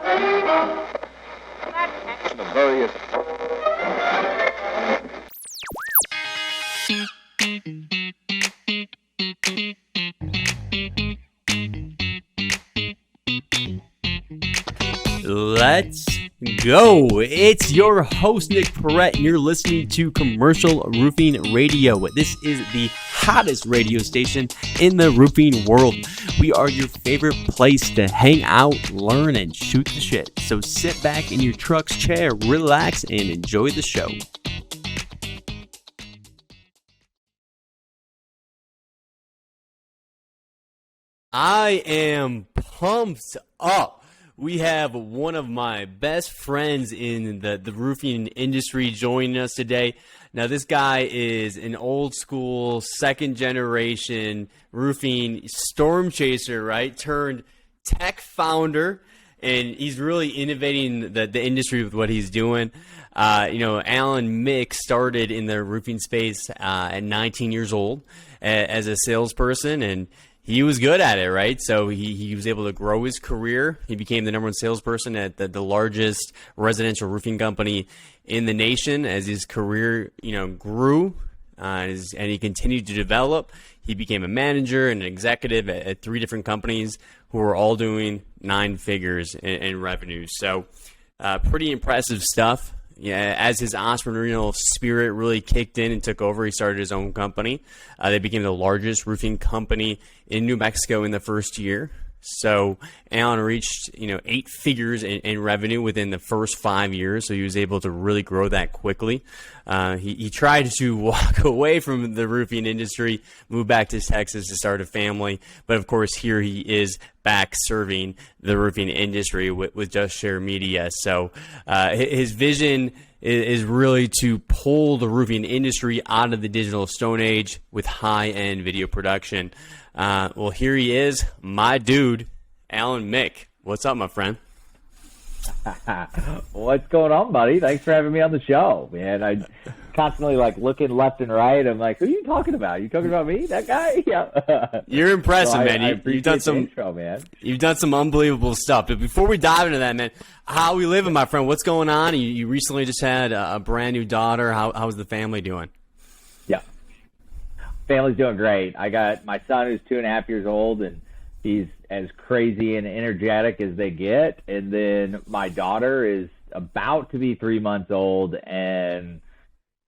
Let's go. It's your host, Nick Perrette, and you're listening to Commercial Roofing Radio. This is the hottest radio station in the roofing world. We are your favorite place to hang out, learn, and shoot the shit. So sit back in your truck's chair, relax, and enjoy the show. I am pumped up. We have one of my best friends in the roofing industry joining us today. Now, this guy is an old school, second generation roofing storm chaser, right? Turned tech founder, and he's really innovating the industry with what he's doing. Alan Mick started in the roofing space at 19 years old as a salesperson, and he was good at it, right? So he was able to grow his career. He became the number one salesperson at the largest residential roofing company in the nation. As his career, grew and he continued to develop, he became a manager and an executive at 3 different companies who were all doing 9 figures in revenue. So pretty impressive stuff. Yeah, as his entrepreneurial spirit really kicked in and took over, he started his own company. They became the largest roofing company in New Mexico in the first year. So Alan reached, 8 figures in revenue within the first 5 years. So he was able to really grow that quickly. He tried to walk away from the roofing industry, move back to Texas to start a family. But of course, here he is back serving the roofing industry with Just Share Media. So his vision is really to pull the roofing industry out of the digital stone age with high-end video production. Well, here he is, my dude, Alan Mick. What's up, my friend? What's going on, buddy? Thanks for having me on the show, man. I constantly looking left and right. I'm like, who are you talking about? You talking about me? That guy? Yeah. You're impressive, man. You've done some intro, man. You've done some unbelievable stuff. But before we dive into that, man, how are we living, my friend? What's going on? You recently just had a brand new daughter. How's the family doing? Yeah. Family's doing great. I got my son who's 2.5 years old, and he's as crazy and energetic as they get. And then my daughter is about to be 3 months old, and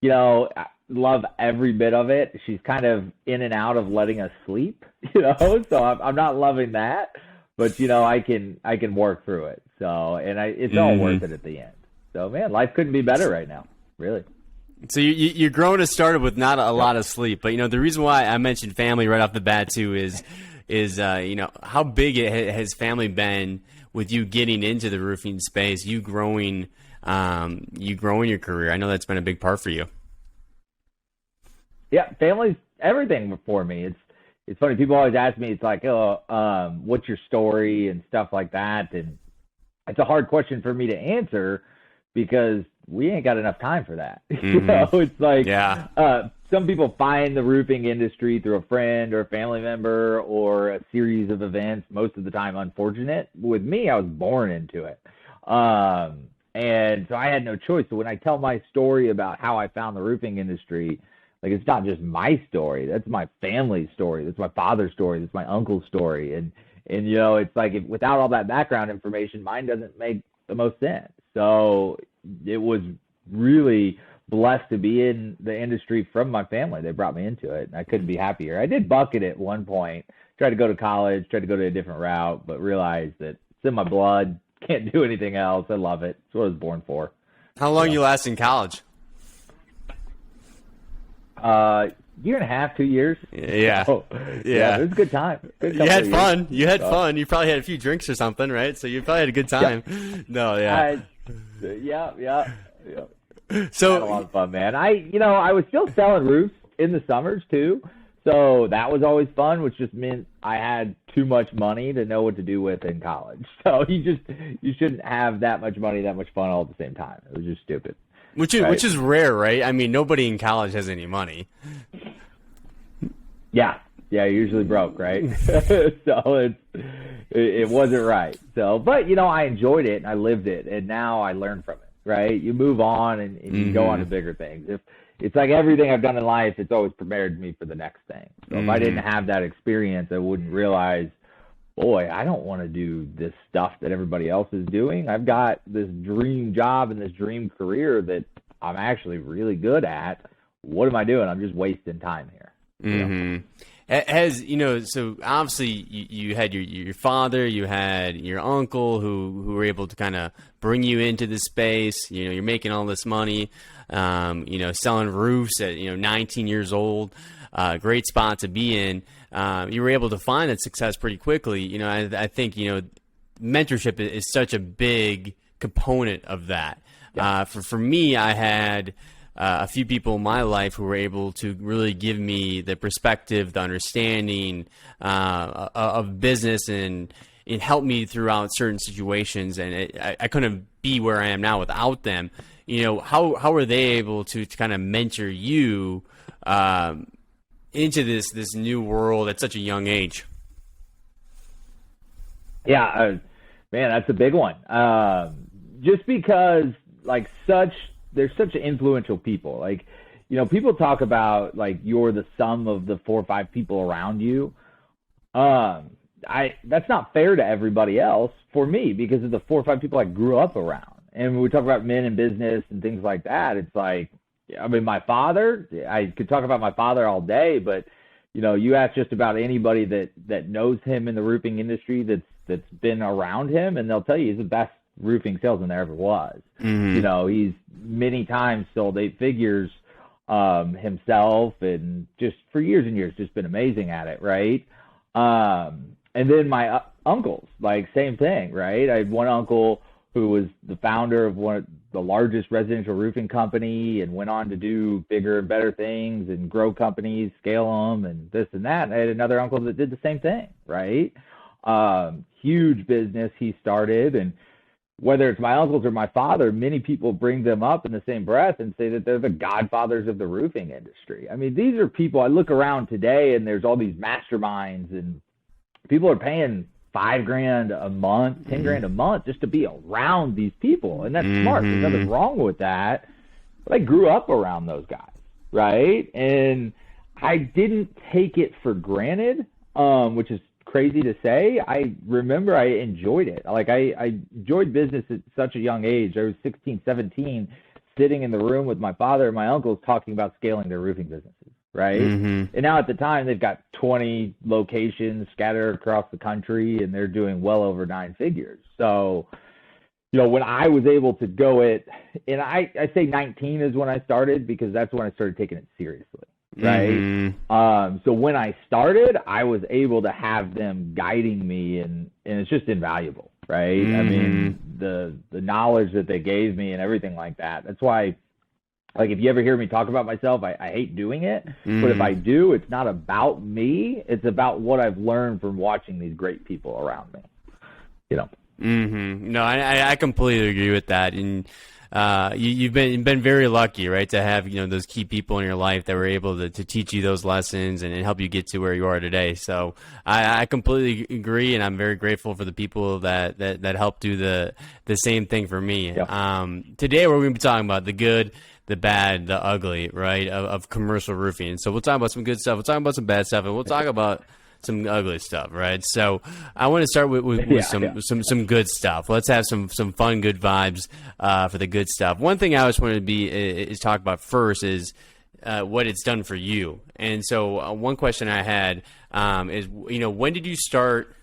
I love every bit of it. She's kind of in and out of letting us sleep, so I'm not loving that, but I can work through it. So, and it's all worth it at the end. So, man, life couldn't be better right now, really. So you're growing to started with not a lot of sleep, but the reason why I mentioned family right off the bat too is how big has family been with you getting into the roofing space, you growing your career. I know that's been a big part for you. Yeah, family's everything for me. It's funny, people always ask me, it's like, what's your story and stuff like that, and it's a hard question for me to answer because we ain't got enough time for that. Mm-hmm. It's like, yeah. Some people find the roofing industry through a friend or a family member or a series of events, most of the time unfortunate. With me, I was born into it. And so I had no choice. So when I tell my story about how I found the roofing industry, it's not just my story. That's my family's story. That's my father's story. That's my uncle's story. And it's like, without all that background information, mine doesn't make the most sense. So it was really blessed to be in the industry from my family. They brought me into it, and I couldn't be happier. I did bucket at one point, tried to go to college, tried to go to a different route, but realized that it's in my blood. Can't do anything else. I love it. It's what I was born for. How long you last in college? Year and a half, 2 years. Yeah. So, yeah. It was a good time. You had fun. You had fun. You probably had a few drinks or something, right? So you probably had a good time. Yeah. No, yeah. Yeah. So I had a lot of fun, man. I was still selling roofs in the summers too. So that was always fun, which just meant I had too much money to know what to do with in college. So you shouldn't have that much money, that much fun all at the same time. It was just stupid. Which is rare, right? I mean, nobody in college has any money. Yeah. Yeah, you're usually broke, right? So it wasn't right. So, but I enjoyed it and I lived it, and now I learned from it, right? You move on and you go on to bigger things. If it's like everything I've done in life, it's always prepared me for the next thing. So if I didn't have that experience, I wouldn't realize, boy, I don't want to do this stuff that everybody else is doing. I've got this dream job and this dream career that I'm actually really good at. What am I doing? I'm just wasting time here. So obviously you had your father, you had your uncle who were able to kind of bring you into the space. You're making all this money, selling roofs at 19 years old. Great spot to be in. You were able to find that success pretty quickly. I think mentorship is such a big component of that. Yeah. For me, I had a few people in my life who were able to really give me the perspective, the understanding of business, and help me throughout certain situations. And I couldn't be where I am now without them. How are they able to kind of mentor you into this new world at such a young age? Yeah, man, that's a big one. Just because there's such influential people. People talk about you're the sum of the 4 or 5 people around you. That's not fair to everybody else for me because of the 4 or 5 people I grew up around. And when we talk about men in business and things like that, it's my father, I could talk about my father all day, but you ask just about anybody that knows him in the roofing industry that's been around him, and they'll tell you he's the best roofing salesman there ever was. He's many times sold 8 figures himself, and just for years and years just been amazing at it, right? And then my uncles, same thing, right? I had one uncle who was the founder of one of the largest residential roofing company and went on to do bigger and better things and grow companies, scale them, and this and that. And I had another uncle that did the same thing, right? Huge business he started, and whether it's my uncles or my father, many people bring them up in the same breath and say that they're the godfathers of the roofing industry. I mean, these are people, I look around today and there's all these masterminds and people are paying $5,000 a month, $10,000 a month just to be around these people. And that's smart. There's nothing wrong with that. But I grew up around those guys, right? And I didn't take it for granted, which is crazy to say. I remember I enjoyed it. I enjoyed business at such a young age. I was 16, 17, sitting in the room with my father and my uncles talking about scaling their roofing businesses, right? And now at the time, they've got 20 locations scattered across the country, and they're doing well over 9 figures. So, when I was able to go and I say 19 is when I started because that's when I started taking it seriously. Right. So when I started, I was able to have them guiding me, and it's just invaluable. Right. I mean, the knowledge that they gave me and everything like that. That's why, if you ever hear me talk about myself, I hate doing it. But if I do, it's not about me. It's about what I've learned from watching these great people around me. No, I completely agree with that. And you've been very lucky, right, to have those key people in your life that were able to teach you those lessons and help you get to where you are today. So I completely agree, and I'm very grateful for the people that helped do the same thing for me. Today we're going to be talking about the good, the bad, the ugly, right, of commercial roofing. So we'll talk about some good stuff, we'll talk about some bad stuff, and we'll talk about some ugly stuff, right? So I want to start with some good stuff. Let's have some fun, good vibes for the good stuff. One thing I always wanted to is talk about first is what it's done for you. And so one question I had is, when did you start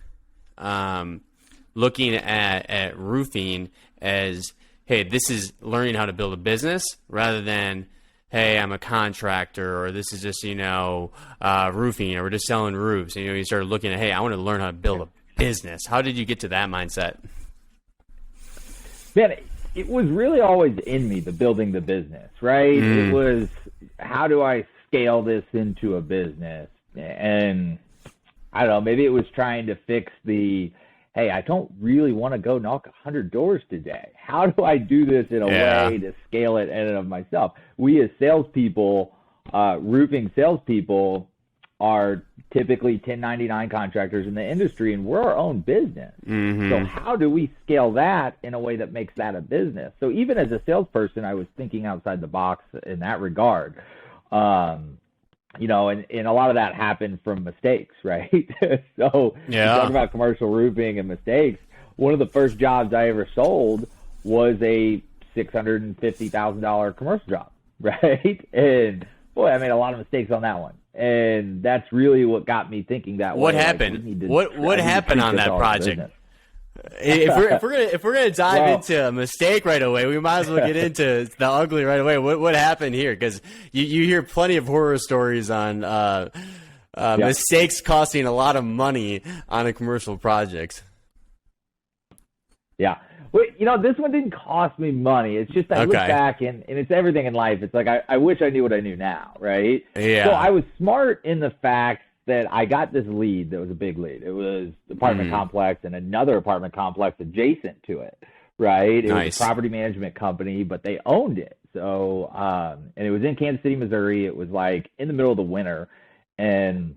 looking at roofing as, hey, this is learning how to build a business, rather than, hey, I'm a contractor, or this is just, roofing, or we're just selling roofs. And, you started looking at, hey, I want to learn how to build a business. How did you get to that mindset? Man, it was really always in me, the building the business, right? It was, how do I scale this into a business? And I don't know, maybe it was trying to fix the, hey, I don't really want to go knock 100 doors today. How do I do this in a way to scale it in and of myself? We as salespeople, roofing salespeople, are typically 1099 contractors in the industry, and we're our own business. Mm-hmm. So how do we scale that in a way that makes that a business? So even as a salesperson, I was thinking outside the box in that regard. You know, and a lot of that happened from mistakes, right? So Yeah. talk about commercial roofing and mistakes. One of the first jobs I ever sold was a $650,000 commercial job, right? And boy, I made a lot of mistakes on that one. And that's really what got me thinking that way. What happened? What happened on that project? If we're gonna dive into a mistake right away, we might as well get into the ugly right away. What happened here? Because you hear plenty of horror stories on mistakes costing a lot of money on a commercial project. Yeah. Well, you know, this one didn't cost me money. It's just I look back and it's everything in life. It's like I wish I knew what I knew now, right? Yeah. So I was smart in the fact that I got this lead that was a big lead. It was the apartment complex and another apartment complex adjacent to it, right? It was a property management company, but they owned it. So, and it was in Kansas City, Missouri. It was like in the middle of the winter. And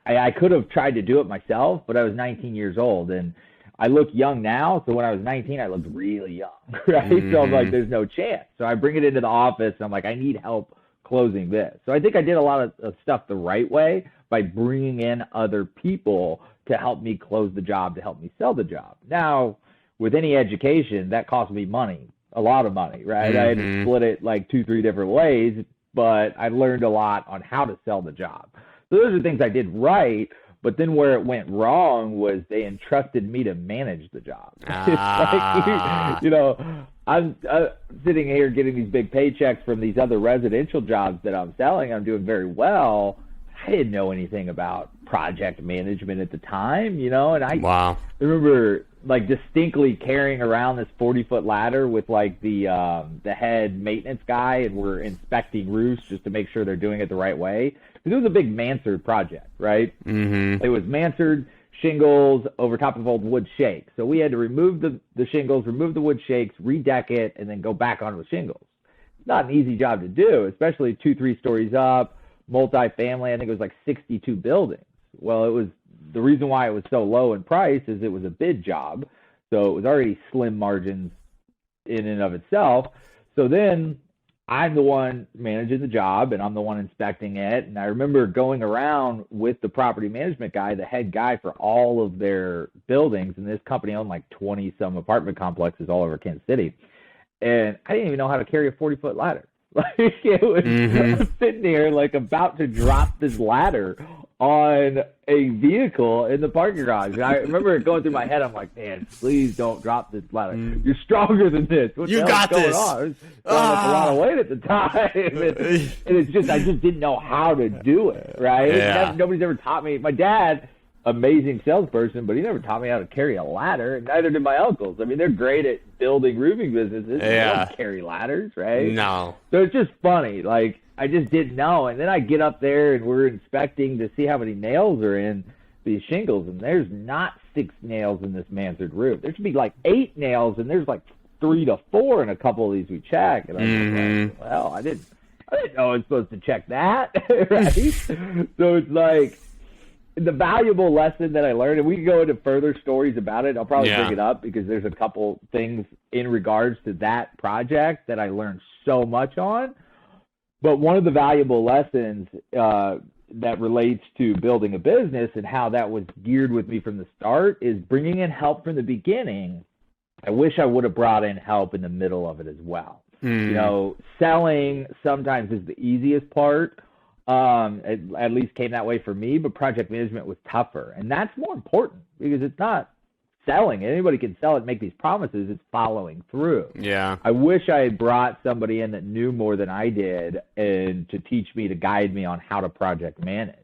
I could have tried to do it myself, but I was 19 years old. And I look young now. So when I was 19, I looked really young, right? So I'm like, there's no chance. So I bring it into the office. And I'm like, I need help closing this. So I think I did a lot of stuff the right way by bringing in other people to help me close the job, to help me sell the job. Now, with any education, that cost me money, a lot of money, right? I had to split it like 2-3 different ways, but I learned a lot on how to sell the job. So those are things I did right. But then where it went wrong was they entrusted me to manage the job. Like, you know, I'm sitting here getting these big paychecks from these other residential jobs that I'm selling. I'm doing very well. I didn't know anything about project management at the time, you know, and I remember like distinctly carrying around this 40-foot ladder with like the head maintenance guy, and we're inspecting roofs just to make sure they're doing it the right way. It was a big mansard project, right? Mm-hmm. It was mansard, shingles over top of old wood shakes. So we had to remove the shingles, remove the wood shakes, redeck it, and then go back onto the shingles. It's not an easy job to do, especially 2-3 stories up, multi-family. I think it was like 62 buildings. Well, it was the reason why it was so low in price is it was a bid job. So it was already slim margins in and of itself. So then I'm the one managing the job and I'm the one inspecting it. And I remember going around with the property management guy, the head guy for all of their buildings. And this company owned like 20 some apartment complexes all over Kansas City. And I didn't even know how to carry a 40-foot ladder. Like it was I'm sitting there like about to drop this ladder on a vehicle in the parking garage. And I remember it going through my head. I'm like, man, please don't drop this ladder. You're stronger than this. What you got this. I was throwing up a lot of weight at the time. And it's just, I just didn't know how to do it, right? Yeah. Nobody's ever taught me. My dad, amazing salesperson, but he never taught me how to carry a ladder, and neither did my uncles. I mean, they're great at building roofing businesses. They don't carry ladders, right? No. So it's just funny. Like, I just didn't know. And then I get up there, and we're inspecting to see how many nails are in these shingles, and there's not 6 nails in this mansard roof. There should be like 8 nails, and there's like 3 to 4 in a couple of these we check. And I'm like, well, I didn't know I was supposed to check that, right? So it's like, the valuable lesson that I learned, and we can go into further stories about it. I'll probably bring it up because there's a couple things in regards to that project that I learned so much on. But one of the valuable lessons that relates to building a business and how that was geared with me from the start is bringing in help from the beginning. I wish I would have brought in help in the middle of it as well. You know, selling sometimes is the easiest part. At least came that way for me, but project management was tougher. And that's more important because it's not selling. Anybody can sell it, make these promises. It's following through. Yeah. I wish I had brought somebody in that knew more than I did and to teach me, to guide me on how to project manage,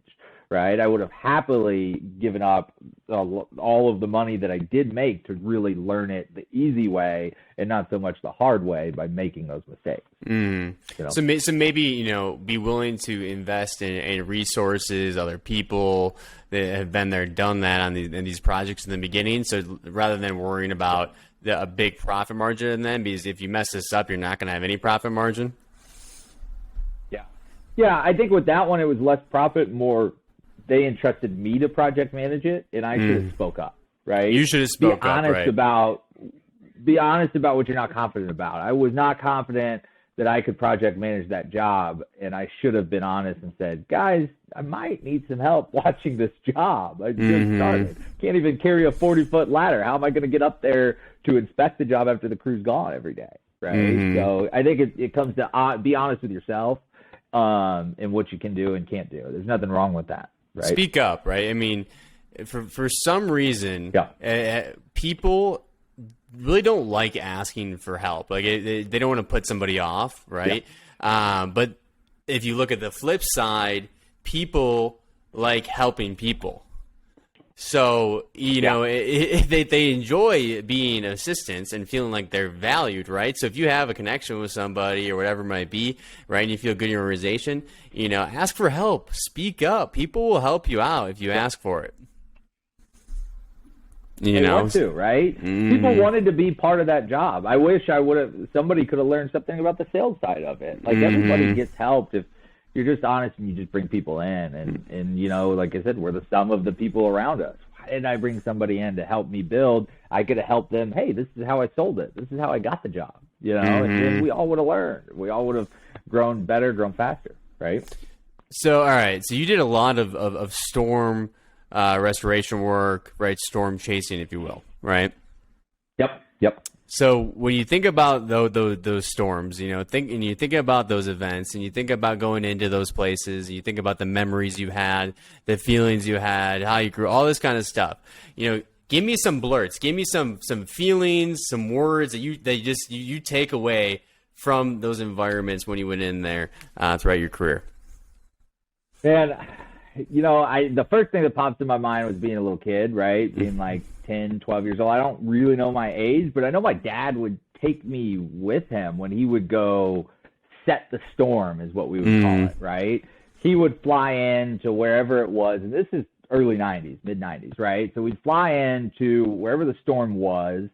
right? I would have happily given up all of the money that I did make to really learn it the easy way and not so much the hard way by making those mistakes. You know? So maybe, you know, be willing to invest in resources, other people that have been there, done that on these projects in the beginning. So rather than worrying about a big profit margin then, because if you mess this up, you're not going to have any profit margin. Yeah, I think with that one, it was less profit, more they entrusted me to project manage it, and I should have spoke up, right? You should have spoke up, right? Be honest about what you're not confident about. I was not confident that I could project manage that job, and I should have been honest and said, guys, I might need some help watching this job. I just started. Can't even carry a 40-foot ladder. How am I going to get up there to inspect the job after the crew's gone every day, right? So I think it comes to be honest with yourself and what you can do and can't do. There's nothing wrong with that, right? Speak up, right? I mean, for some reason, people really don't like asking for help. Like they don't want to put somebody off, right? But if you look at the flip side, people like helping people. So, you know, they enjoy being assistants and feeling like they're valued, right? So if you have a connection with somebody or whatever it might be, right, and you feel good in your organization, you know, ask for help. Speak up. People will help you out if you ask for it. You know, want to, right? People wanted to be part of that job. I wish somebody could have learned something about the sales side of it. Like everybody gets helped if you're just honest and you just bring people in. And you know, like I said, we're the sum of the people around us. Why didn't I bring somebody in to help me build? I could have helped them. Hey, this is how I sold it. This is how I got the job. You know, and then we all would have learned. We all would have grown better, grown faster, right? So, all right. So you did a lot of storm restoration work, right? Storm chasing, if you will, right? Yep. So when you think about those storms, you know, and you think about those events, and you think about going into those places, and you think about the memories you had, the feelings you had, how you grew, all this kind of stuff. You know, give me some blurts, give me some feelings, some words that you take away from those environments when you went in there throughout your career. Man, you know, the first thing that pops in my mind was being a little kid, right? Being like 10, 12 years old. I don't really know my age, but I know my dad would take me with him when he would go set the storm, is what we would call it, right? He would fly in to wherever it was, and this is early 90s, mid-90s, right? So we'd fly in to wherever the storm was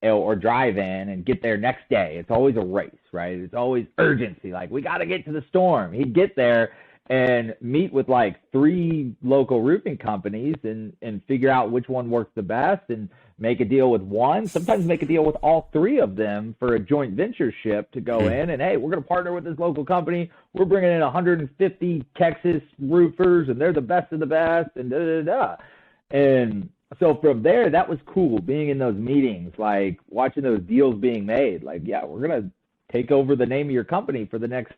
or drive in and get there next day. It's always a race, right? It's always urgency. Like, we got to get to the storm. He'd get there and meet with like 3 local roofing companies and figure out which one works the best and make a deal with one, sometimes make a deal with all 3 of them for a joint venture ship to go in and, hey, we're going to partner with this local company. We're bringing in 150 Texas roofers and they're the best of the best and da-da-da. And so from there, that was cool, being in those meetings, like watching those deals being made. Like, yeah, we're going to take over the name of your company for the next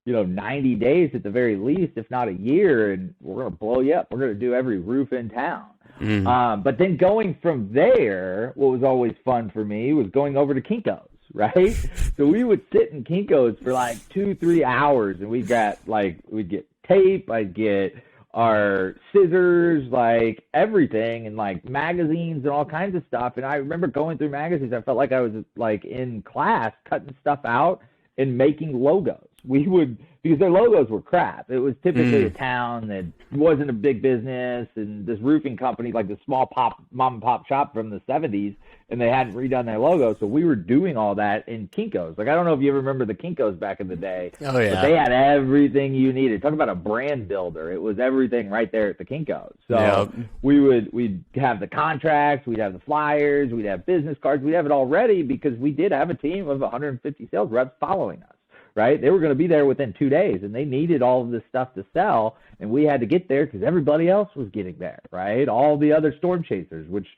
90 days at the very least, if not a year, and we're going to blow you up. We're going to do every roof in town. But then going from there, what was always fun for me was going over to Kinko's, right? So we would sit in Kinko's for like 2-3 hours, and we'd get tape, I'd get our scissors, like everything, and like magazines and all kinds of stuff. And I remember going through magazines, I felt like I was like in class cutting stuff out and making logos. We would, because their logos were crap. It was typically a town that wasn't a big business, and this roofing company, like the small mom and pop shop from the 70s, and they hadn't redone their logo. So we were doing all that in Kinko's. Like, I don't know if you ever remember the Kinko's back in the day. Oh, yeah. But they had everything you needed. Talk about a brand builder. It was everything right there at the Kinko's. So we'd have the contracts, we'd have the flyers, we'd have business cards. We'd have it all ready because we did have a team of 150 sales reps following us. Right? They were going to be there within 2 days, and they needed all of this stuff to sell, and we had to get there because everybody else was getting there, right? All the other storm chasers, which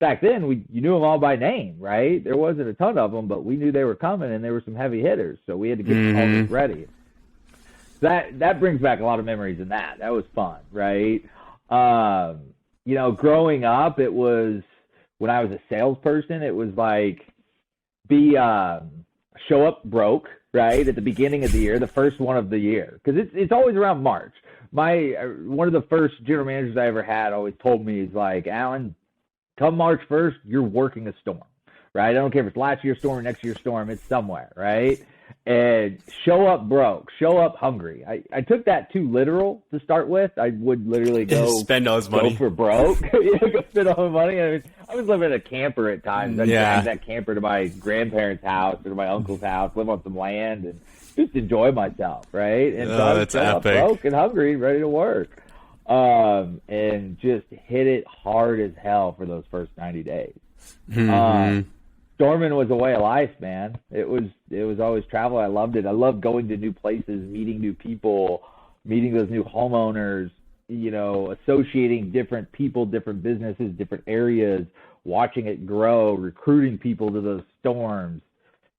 back then you knew them all by name, right? There wasn't a ton of them, but we knew they were coming, and there were some heavy hitters, so we had to get all this ready. That brings back a lot of memories in that. That was fun, right? Growing up, it was, when I was a salesperson, it was like show up broke, right, at the beginning of the year, the first one of the year, because it's always around March. One of the first general managers I ever had always told me, he's like, Alan, come March 1st, you're working a storm, right? I don't care if it's last year's storm or next year's storm, it's somewhere, right? And show up broke, show up hungry. I took that too literal to start with. I would literally go spend all his money, go for broke, go spend all the money. I was living in a camper at times. I'd drag that camper to my grandparents' house or to my uncle's house, live on some land, and just enjoy myself, right? And so I was broke and hungry, ready to work. and just hit it hard as hell for those first 90 days. Storming was a way of life, man. It was always travel. I loved it. I loved going to new places, meeting new people, meeting those new homeowners, associating different people, different businesses, different areas, watching it grow, recruiting people to those storms.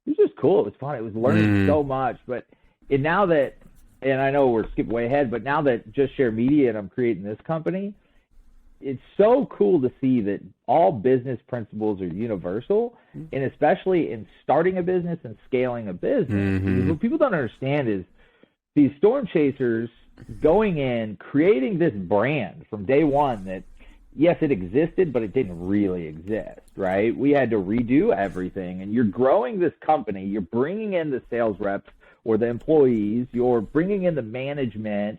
It was just cool. It was fun. It was learning so much. But now that, and I know we're skipping way ahead, but now that Just Share Media and I'm creating this company, it's so cool to see that all business principles are universal, and especially in starting a business and scaling a business. Because what people don't understand is these storm chasers going in, creating this brand from day one that, yes, it existed, but it didn't really exist, right? We had to redo everything, and you're growing this company. You're bringing in the sales reps or the employees. You're bringing in the management.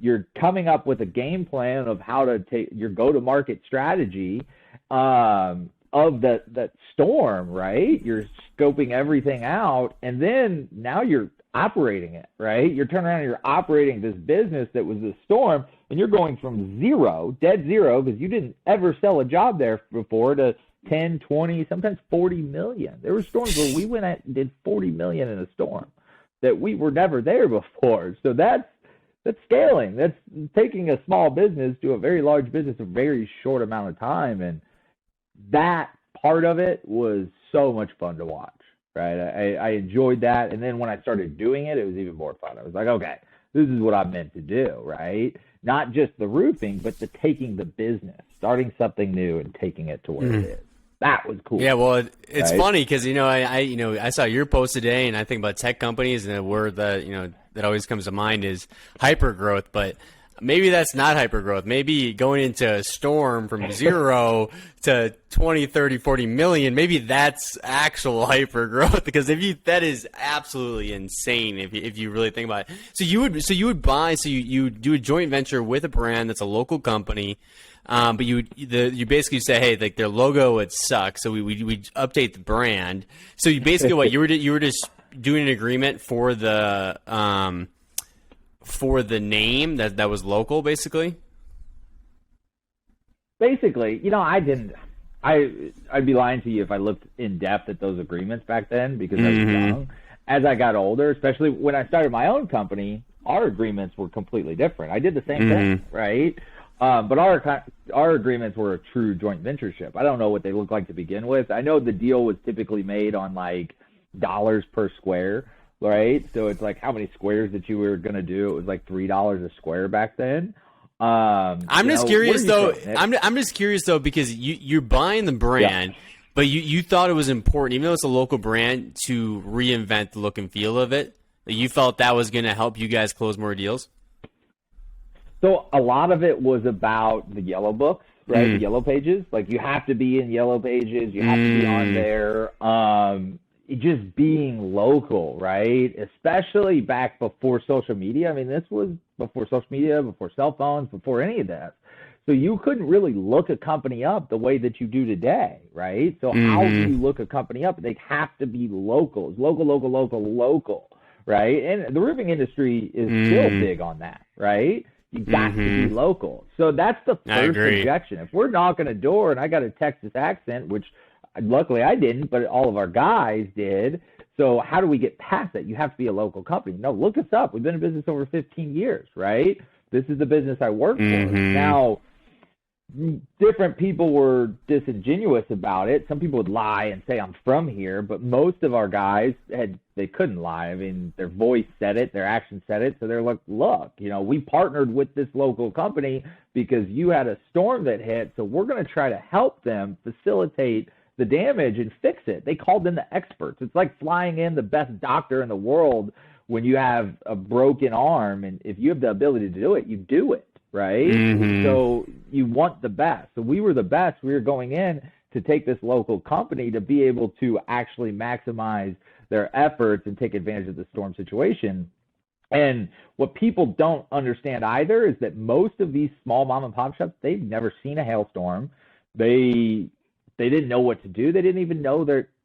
You're coming up with a game plan of how to take your go-to-market strategy of that storm, right? You're scoping everything out, and then now you're operating it, right? You're turning around and you're operating this business that was the storm, and you're going from zero, dead zero, because you didn't ever sell a job there before, to 10, 20, sometimes 40 million. There were storms where we went and did 40 million in a storm that we were never there before. So that's scaling. That's taking a small business to a very large business in a very short amount of time. And that part of it was so much fun to watch, right? I enjoyed that. And then when I started doing it, it was even more fun. I was like, okay, this is what I'm meant to do, right? Not just the roofing, but taking the business, starting something new and taking it to where it is. That was cool. Yeah, well, it's funny because I saw your post today, and I think about tech companies, and the word that that always comes to mind is hyper growth. But maybe that's not hyper growth. Maybe going into a storm from 0 to 20, 30, 40 million, maybe that's actual hyper growth, because that is absolutely insane if you really think about it. So you would you do a joint venture with a brand that's a local company. But you basically say, hey, like their logo would suck, so we update the brand. So you basically you were just doing an agreement for the name that was local, basically. Basically, I'd be lying to you if I looked in depth at those agreements back then, because I was young. As I got older, especially when I started my own company, our agreements were completely different. I did the same thing, right? But our agreements were a true joint ventureship. I don't know what they look like to begin with. I know the deal was typically made on like dollars per square, right? So it's like how many squares that you were going to do. It was like $3 a square back then. I'm just curious though. I'm just curious though, because you're buying the brand, but you thought it was important, even though it's a local brand, to reinvent the look and feel of it. You felt that was going to help you guys close more deals. So a lot of it was about the yellow books, right? The yellow pages. Like, you have to be in yellow pages. You have to be on there. Just being local, right? Especially back before social media. I mean, this was before social media, before cell phones, before any of that. So you couldn't really look a company up the way that you do today, right? So how do you look a company up? They have to be local, local, right? And the roofing industry is still big on that, right? You got to be local. So that's the first objection. If we're knocking a door and I got a Texas accent, which luckily I didn't, but all of our guys did. So how do we get past that? You have to be a local company. No, look us up. We've been in business over 15 years, right? This is the business I work for. Now, different people were disingenuous about it. Some people would lie and say, I'm from here, but most of our guys they couldn't lie. I mean, their voice said it, their action said it. So they're like, look, we partnered with this local company because you had a storm that hit. So we're going to try to help them facilitate the damage and fix it. They called in the experts. It's like flying in the best doctor in the world when you have a broken arm. And if you have the ability to do it, you do it. Right? So you want the best. So we were the best. We were going in to take this local company to be able to actually maximize their efforts and take advantage of the storm situation. And what people don't understand either is that most of these small mom and pop shops, they've never seen a hailstorm. They didn't know what to do. They didn't even know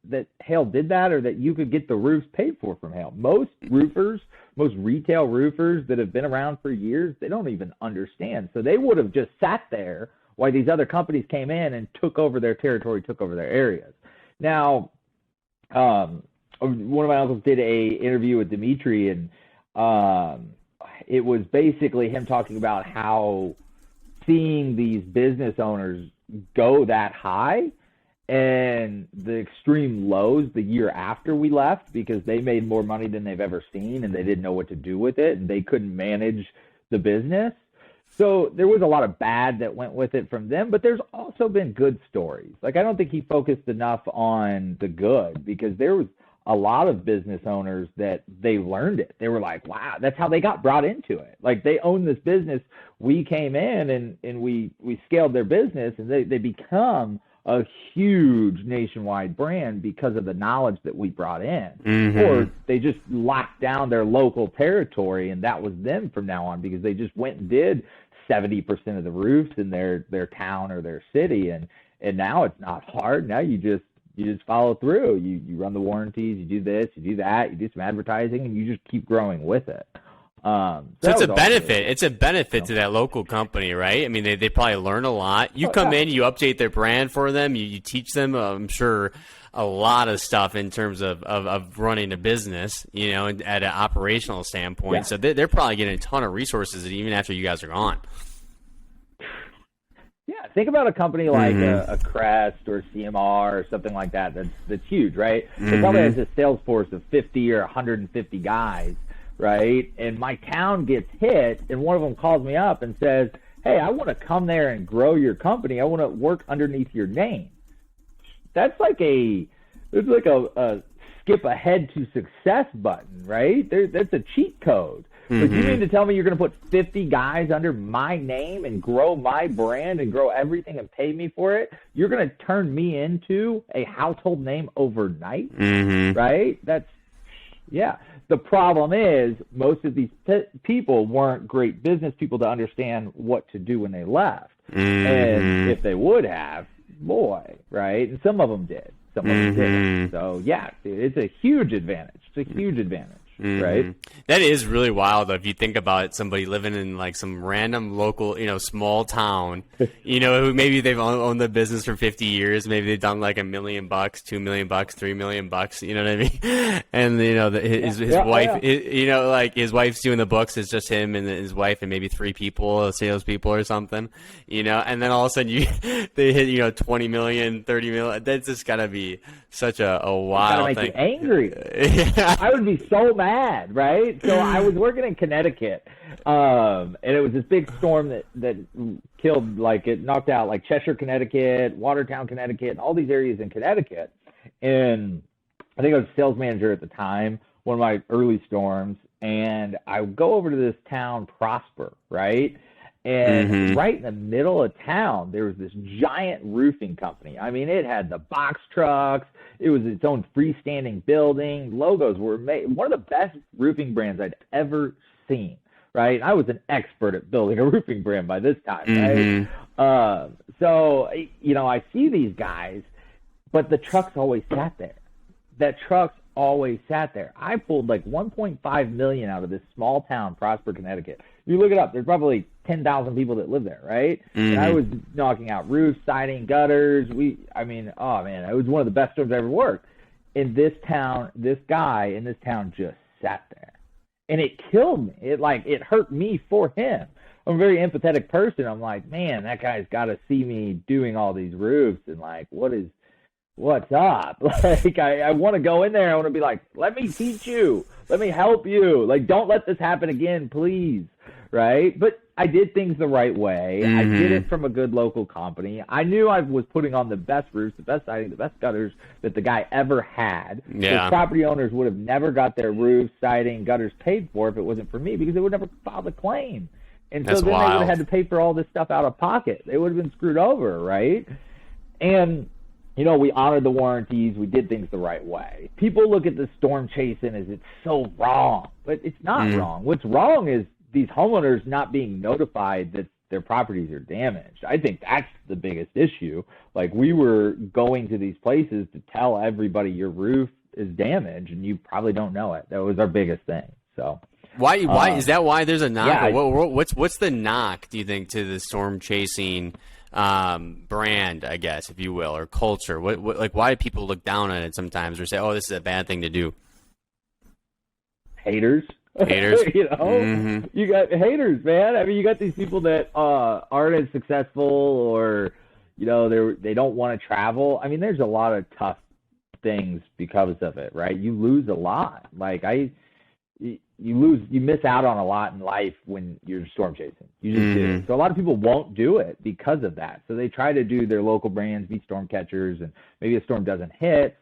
that hail did that or that you could get the roofs paid for from hail. Most roofers, most retail roofers that have been around for years, they don't even understand. So they would have just sat there while these other companies came in and took over their territory, took over their areas. Now, one of my uncles did a interview with Dimitri, and it was basically him talking about how seeing these business owners go that high and the extreme lows the year after we left, because they made more money than they've ever seen and they didn't know what to do with it and they couldn't manage the business. So there was a lot of bad that went with it from them, but there's also been good stories. Like, I don't think he focused enough on the good, because there was a lot of business owners that they learned it. They were like, wow, that's how they got brought into it. Like, they own this business. We came in and we scaled their business, and they become a huge nationwide brand because of the knowledge that we brought in. Mm-hmm. Or they just locked down their local territory, and that was them from now on, because they just went and did 70% of the roofs in their town or their city. And now it's not hard. Now you just follow through. You run the warranties, you do this, you do that, you do some advertising, and you just keep growing with it. So it's a benefit. It's a benefit to that local company, right? I mean, they probably learn a lot. You come in, you update their brand for them, you teach them, I'm sure, a lot of stuff in terms of running a business, you know, at an operational standpoint. Yeah. So they're probably getting a ton of resources even after you guys are gone. Yeah, think about a company like a Crest or CMR or something like that that's huge, right? It probably has a sales force of 50 or 150 guys, right? And my town gets hit, and one of them calls me up and says, hey, I want to come there and grow your company. I want to work underneath your name. That's like a skip ahead to success button, right? That's a cheat code. But you mean to tell me you're going to put 50 guys under my name and grow my brand and grow everything and pay me for it? You're going to turn me into a household name overnight, right? Yeah. The problem is most of these people weren't great business people to understand what to do when they left. And if they would have, boy, right? And some of them did. Some of them didn't. So, yeah, it's a huge advantage. It's a huge advantage. Right. That is really wild, though, if you think about it, somebody living in like some random local, you know, small town, you know, who maybe they've owned the business for 50 years. Maybe they've done like $1 million, $2 million, $3 million, you know what I mean? And, you know, his wife, you know, like his wife's doing the books. It's just him and his wife and maybe 3 people, salespeople or something, you know, and then all of a sudden they hit, you know, 20 million, 30 million. That's just got to be such a wild thing. Make you angry. I would be so mad, right? So I was working in Connecticut, and it was this big storm that killed, like, it knocked out like Cheshire, Connecticut, Watertown, Connecticut, and all these areas in Connecticut. And I think I was a sales manager at the time, one of my early storms, and I go over to this town, Prosper, right? And right in the middle of town, there was this giant roofing company. I mean, it had the box trucks. It was its own freestanding building. Logos were made. One of the best roofing brands I'd ever seen, right? I was an expert at building a roofing brand by this time, right? So, you know, I see these guys, but the trucks always sat there. That trucks always sat there. I pulled like $1.5 million out of this small town, Prosper, Connecticut. You look it up. There's probably 10,000 people that live there, right? And I was knocking out roofs, siding, gutters. Oh man, it was one of the best jobs I ever worked. In this town, this guy in this town just sat there, and it killed me. It hurt me for him. I'm a very empathetic person. I'm like, man, that guy's got to see me doing all these roofs, and like, what's up? Like, I want to go in there. I want to be like, let me teach you. Let me help you. Like, don't let this happen again, please. Right? But I did things the right way. I did it from a good local company. I knew I was putting on the best roofs, the best siding, the best gutters that the guy ever had. Yeah. The property owners would have never got their roofs, siding, gutters paid for if it wasn't for me, because they would never file a claim. And so then they would have had to pay for all this stuff out of pocket. They would have been screwed over, right? And, you know, we honored the warranties. We did things the right way. People look at the storm chasing as it's so wrong, but it's not wrong. What's wrong is these homeowners not being notified that their properties are damaged. I think that's the biggest issue. Like, we were going to these places to tell everybody your roof is damaged, and you probably don't know it. That was our biggest thing. So why is that? Why there's a knock? Yeah, What's the knock, do you think, to the storm chasing brand, I guess, if you will, or culture? What like, why do people look down on it sometimes, or say, oh, this is a bad thing to do? haters. You know, you got haters, man. I mean, you got these people that aren't as successful, or you know, they don't want to travel. I mean, there's a lot of tough things because of it, right? You lose a lot. Like, you miss out on a lot in life when you're storm chasing. You just do. So a lot of people won't do it because of that. So they try to do their local brands, be storm catchers, and maybe a storm doesn't hit.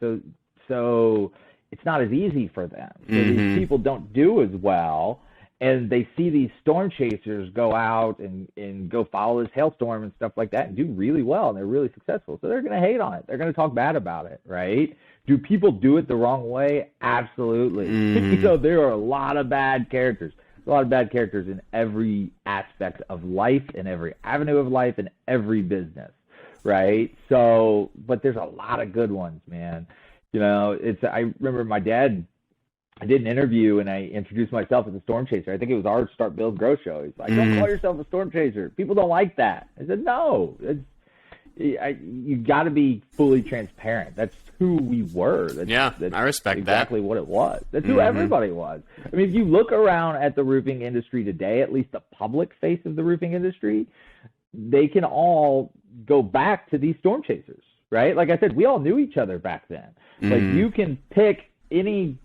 So it's not as easy for them. So these people don't do as well, and they see these storm chasers go out and go follow this hailstorm and stuff like that and do really well, and they're really successful. So they're going to hate on it. They're going to talk bad about it, right? Do people do it the wrong way? Absolutely. You know, there are a lot of bad characters. There's a lot of bad characters in every aspect of life, in every avenue of life, in every business, right? So, but there's a lot of good ones, man. You know, I remember my dad, I did an interview and I introduced myself as a storm chaser. I think it was our Start, Build, Grow show. He's like, don't call yourself a storm chaser. People don't like that. I said, no, you got to be fully transparent. That's who we were. That's I respect exactly that. what it was. That's who everybody was. I mean, if you look around at the roofing industry today, at least the public face of the roofing industry, they can all go back to these storm chasers, right? Like I said, we all knew each other back then. Like, you can pick any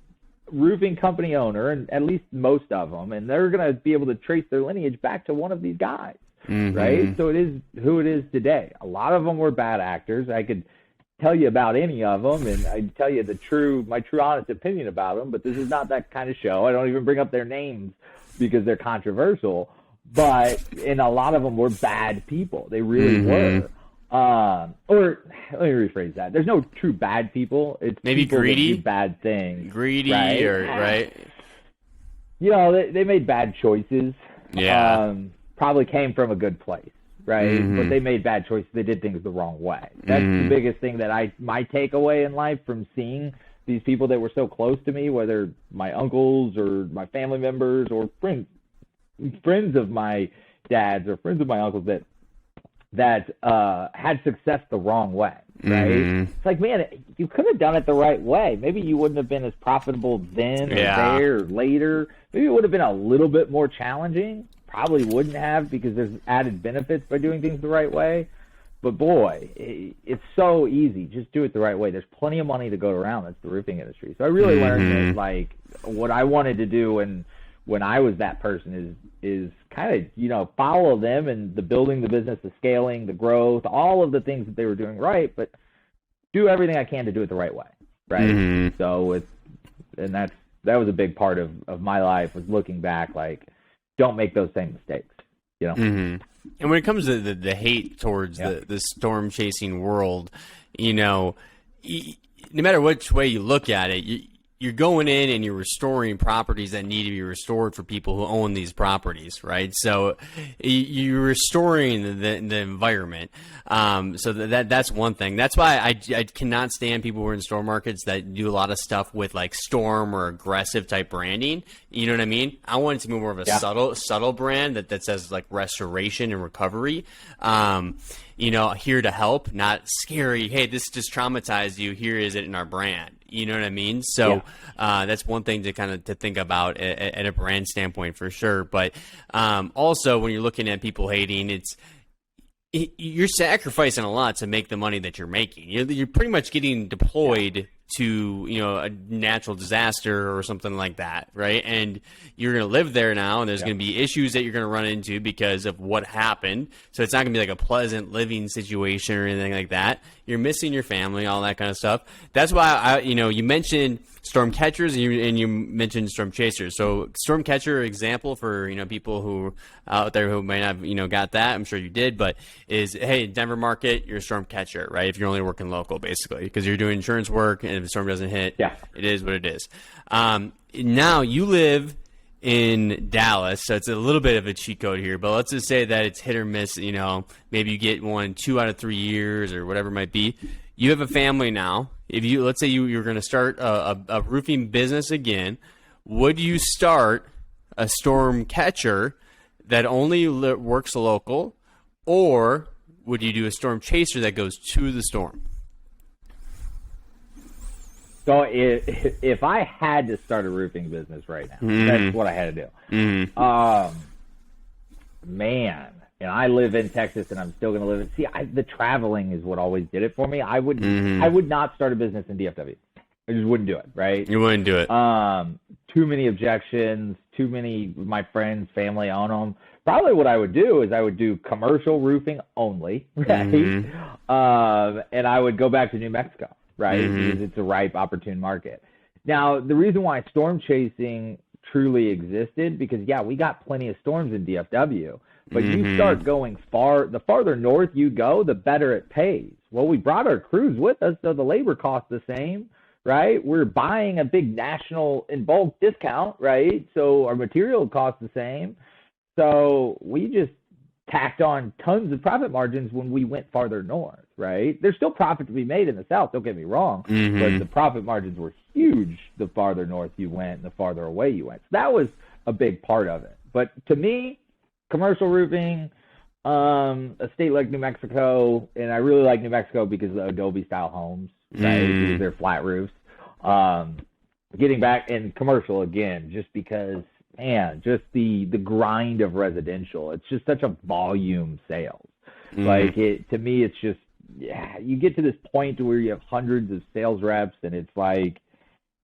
roofing company owner, and at least most of them, and they're going to be able to trace their lineage back to one of these guys, right? So it is who it is today. A lot of them were bad actors. I could tell you about any of them, and I'd tell you my true honest opinion about them, but this is not that kind of show. I don't even bring up their names because they're controversial, and a lot of them were bad people. They really were. Or let me rephrase that. There's no true bad people. It's maybe people greedy, that do bad things, greedy, right? right? You know, they made bad choices. Yeah, probably came from a good place, right? But they made bad choices. They did things the wrong way. That's the biggest thing that my takeaway in life from seeing these people that were so close to me, whether my uncles or my family members or friends of my dad's or friends of my uncles that had success the wrong way, right? It's like, man, you could have done it the right way. Maybe you wouldn't have been as profitable then or there or later. Maybe it would have been a little bit more challenging. Probably wouldn't have, because there's added benefits by doing things the right way. But boy, it's so easy. Just do it the right way. There's plenty of money to go around. That's the roofing industry. So I really learned that, like, what I wanted to do when I was that person is kind of, you know, follow them and the building the business, the scaling, the growth, all of the things that they were doing right, but do everything I can to do it the right way, right? So that was a big part of my life, was looking back, like, don't make those same mistakes, you know? And when it comes to the hate towards the storm chasing world, you know, no matter which way you look at it, you're going in and you're restoring properties that need to be restored for people who own these properties, right? So you're restoring the environment. So that's one thing. That's why I cannot stand people who are in storm markets that do a lot of stuff with, like, storm or aggressive type branding. You know what I mean? I want it to be more of a subtle brand that says, like, restoration and recovery. You know, here to help, not scary. Hey, this just traumatized you. Here is it in our brand. You know what I mean? So that's one thing to think about at a brand standpoint, for sure. But also, when you're looking at people hating, you're sacrificing a lot to make the money that you're making. You're pretty much getting deployed to, you know, a natural disaster or something like that, right? And you're going to live there now, and there's going to be issues that you're going to run into because of what happened. So it's not going to be like a pleasant living situation or anything like that. You're missing your family, all that kind of stuff. That's why you mentioned storm catchers and you mentioned storm chasers. So storm catcher example for, you know, people who out there who might not, you know, got that. I'm sure you did, but is, hey, Denver market, you're a storm catcher, right? If you're only working local, basically, because you're doing insurance work, and if the storm doesn't hit, it is what it is. Now you live in Dallas, so it's a little bit of a cheat code here, but let's just say that it's hit or miss, maybe you get one 2 out of 3 years or whatever it might be. You have a family now. If you, let's say you're going to start a roofing business again, would you start a storm catcher that only works local, or would you do a storm chaser that goes to the storm? So if I had to start a roofing business right now, that's what I had to do. Man, and I live in Texas, and I'm still going to live in. See, the traveling is what always did it for me. I would not start a business in DFW. I just wouldn't do it. Right? You wouldn't do it. Too many objections. Too many of my friends, family own them. Probably what I would do is I would do commercial roofing only, right? And I would go back to New Mexico. Right? Because it's a ripe, opportune market. Now, the reason why storm chasing truly existed, because, yeah, we got plenty of storms in DFW, but you start going the farther north you go, the better it pays. Well, we brought our crews with us, so the labor costs the same, right? We're buying a big national in bulk discount, right? So our material costs the same. So we just tacked on tons of profit margins when we went farther north, right? There's still profit to be made in the South, don't get me wrong, but the profit margins were huge the farther north you went and the farther away you went. So that was a big part of it. But to me, commercial roofing, a state like New Mexico, and I really like New Mexico because of the Adobe-style homes, right? Because they're flat roofs. Getting back in commercial again, just because – man, just the grind of residential. It's just such a volume sales. Like to me, it's just, you get to this point where you have hundreds of sales reps, and it's like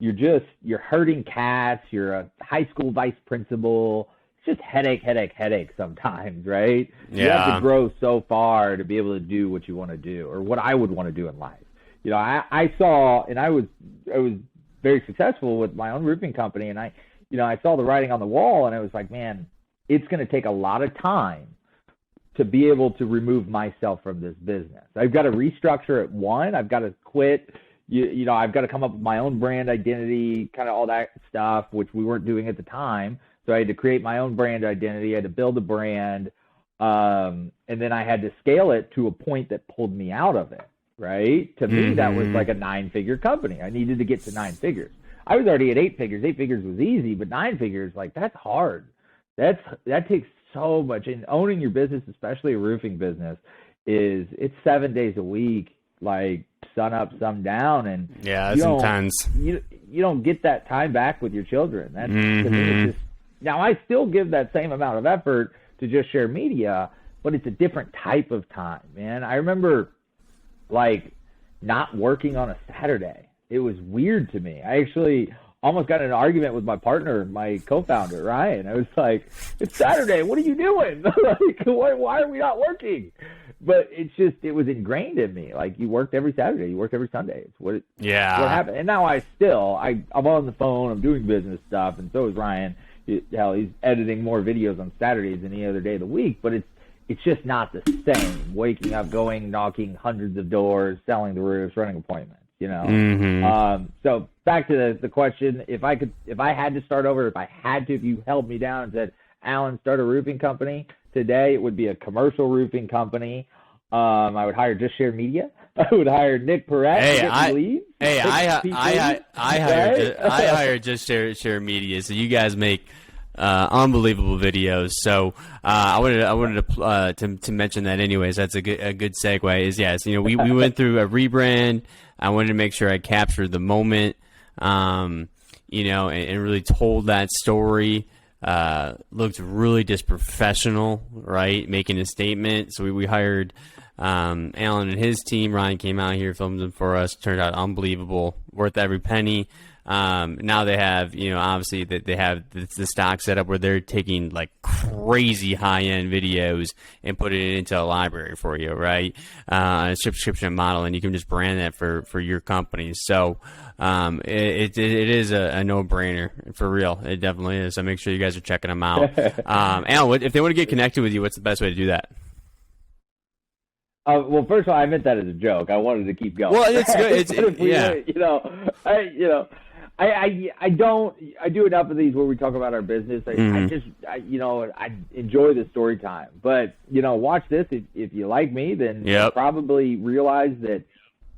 you're herding cats. You're a high school vice principal. It's just headache sometimes, right? Yeah. You have to grow so far to be able to do what you want to do, or what I would want to do in life. I saw, and I was very successful with my own roofing company, and I saw the writing on the wall, and I was like, man, it's going to take a lot of time to be able to remove myself from this business. I've got to restructure it. One, I've got to quit. I've got to come up with my own brand identity, kind of all that stuff, which we weren't doing at the time. So I had to create my own brand identity. I had to build a brand. And then I had to scale it to a point that pulled me out of it, right? To me, that was like a 9-figure company. I needed to get to 9 figures. I was already at 8 figures. 8 figures was easy, but 9 figures, like, that's hard. That takes so much. And owning your business, especially a roofing business, it's 7 days a week, like sun up, sun down, and it's intense. You don't get that time back with your children. That's to me, it's just, now I still give that same amount of effort to just share media, but it's a different type of time, man. I remember, like, not working on a Saturday. It was weird to me. I actually almost got in an argument with my partner, my co-founder, Ryan. I was like, it's Saturday. What are you doing? Like, why are we not working? But it was ingrained in me. Like, you worked every Saturday. You worked every Sunday. It's what happened. And now I'm on the phone. I'm doing business stuff. And so is Ryan. Hell, he's editing more videos on Saturdays than any other day of the week. But it's just not the same. Waking up, going, knocking hundreds of doors, selling the roofs, running appointments. So back to the question, if I had to start over, if you held me down and said, Alan, start a roofing company today, it would be a commercial roofing company. I would hire Just Share Media. I would hire Nick Perret. I hired Just Share Media. So you guys make unbelievable videos. So I wanted to mention that anyways. That's a good segue. Is yes, we went through a rebrand. I wanted to make sure I captured the moment, and really told that story. Looked really just professional, right? Making a statement. So we hired Alan and his team. Ryan came out here, filmed them for us. Turned out unbelievable, worth every penny. Now they have, obviously that they have the stock set up where they're taking like crazy high-end videos and putting it into a library for you, right? A subscription model, and you can just brand that for your company. So it is a no-brainer, for real. It definitely is. So make sure you guys are checking them out. Alan, if they want to get connected with you, what's the best way to do that? Well, first of all, I meant that as a joke. I wanted to keep going. Well, it's good. I do enough of these where we talk about our business. I enjoy the story time. But, watch this. If you like me, then you'll probably realize that.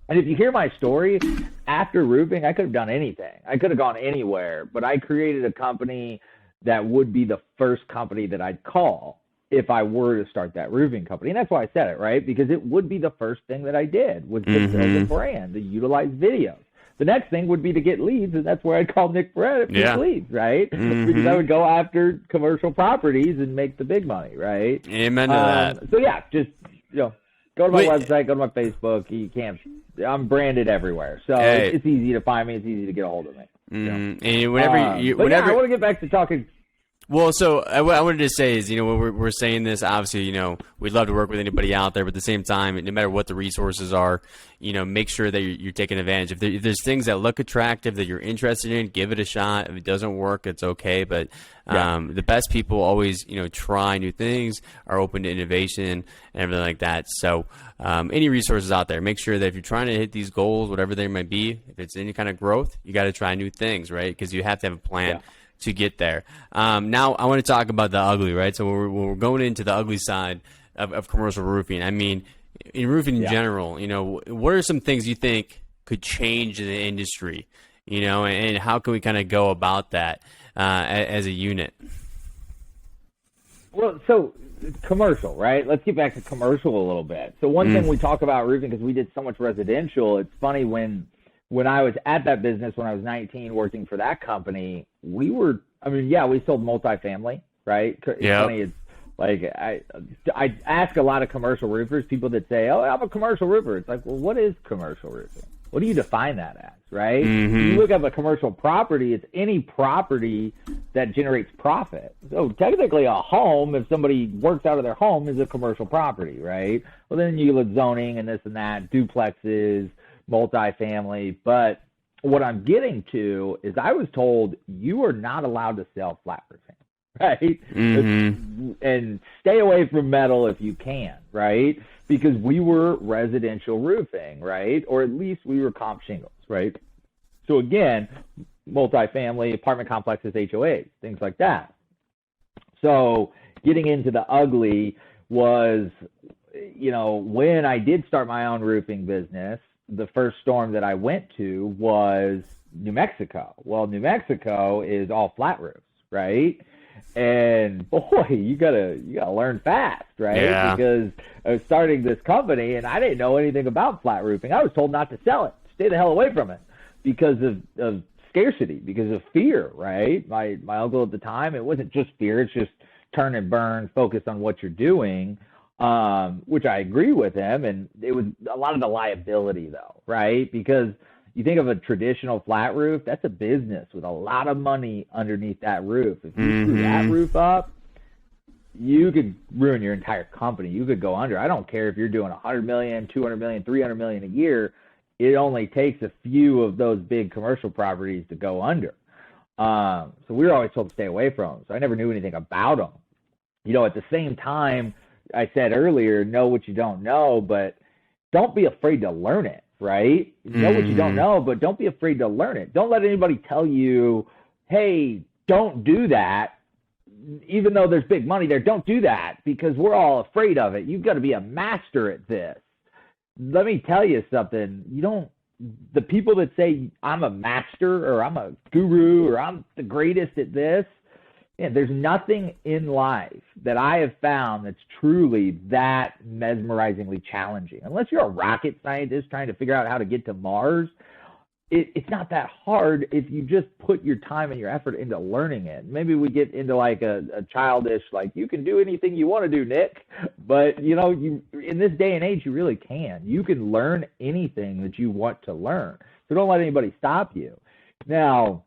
And if you hear my story, after roofing, I could have done anything. I could have gone anywhere. But I created a company that would be the first company that I'd call if I were to start that roofing company. And that's why I said it, right? Because it would be the first thing that I did, was to build a brand, to utilize videos. The next thing would be to get leads, and that's where I'd call Nick Barrett to get leads, right? Because I would go after commercial properties and make the big money, right? Amen to that. So, yeah, just, go to my website, go to my Facebook. You can't. I'm branded everywhere. So it's easy to find me. It's easy to get a hold of me. And whenever I want to get back to talking. Well, so I wanted to say is, when we're saying this, obviously, we'd love to work with anybody out there, but at the same time, no matter what the resources are, make sure that you're taking advantage. If there's things that look attractive that you're interested in, give it a shot. If it doesn't work, it's okay. But the best people always, try new things, are open to innovation and everything like that. So any resources out there, make sure that if you're trying to hit these goals, whatever they might be, if it's any kind of growth, you got to try new things, right? Because you have to have a plan to get there. Now I want to talk about the ugly, right? So we're going into the ugly side of commercial roofing. I mean, in roofing in general, what are some things you think could change in the industry, and how can we kind of go about that as a unit? Well, so commercial, right? Let's get back to commercial a little bit. So one thing we talk about roofing, because we did so much residential, it's funny when I was at that business, when I was 19 working for that company, we sold multifamily, right? It's funny, it's like I ask a lot of commercial roofers, people that say, oh, I'm a commercial roofer. It's like, well, what is commercial roofing? What do you define that as, right? You look up a commercial property, it's any property that generates profit. So technically a home, if somebody works out of their home, is a commercial property, right? Well, then you look zoning and this and that, duplexes, multifamily. But what I'm getting to is I was told you are not allowed to sell flat roofing, right? And stay away from metal if you can, right? Because we were residential roofing, right? Or at least we were comp shingles, right? So again, multifamily, apartment complexes, HOAs, things like that. So getting into the ugly was, when I did start my own roofing business, the first storm that I went to was New Mexico. Well, New Mexico is all flat roofs, right? And boy, you gotta learn fast, right? Yeah. Because I was starting this company and I didn't know anything about flat roofing. I was told not to sell it, stay the hell away from it, because of scarcity, because of fear, right? My uncle at the time, it wasn't just fear, it's just turn and burn, focus on what you're doing. Which I agree with him, and it was a lot of the liability though, right? Because you think of a traditional flat roof, that's a business with a lot of money underneath that roof. If you screw that roof up, you could ruin your entire company. You could go under. I don't care if you're doing 100 million, 200 million, 300 million a year. It only takes a few of those big commercial properties to go under. So we were always told to stay away from them. So I never knew anything about them. At the same time, I said earlier, know what you don't know, but don't be afraid to learn it, right? Know what you don't know, but don't be afraid to learn it. Don't let anybody tell you, hey, don't do that. Even though there's big money there, don't do that, because we're all afraid of it. You've got to be a master at this. Let me tell you something. The people that say I'm a master or I'm a guru or I'm the greatest at this, there's nothing in life that I have found that's truly that mesmerizingly challenging. Unless you're a rocket scientist trying to figure out how to get to Mars, it's not that hard if you just put your time and your effort into learning it. Maybe we get into like a childish, like, you can do anything you want to do, Nick. But, you in this day and age, you really can. You can learn anything that you want to learn. So don't let anybody stop you. Now,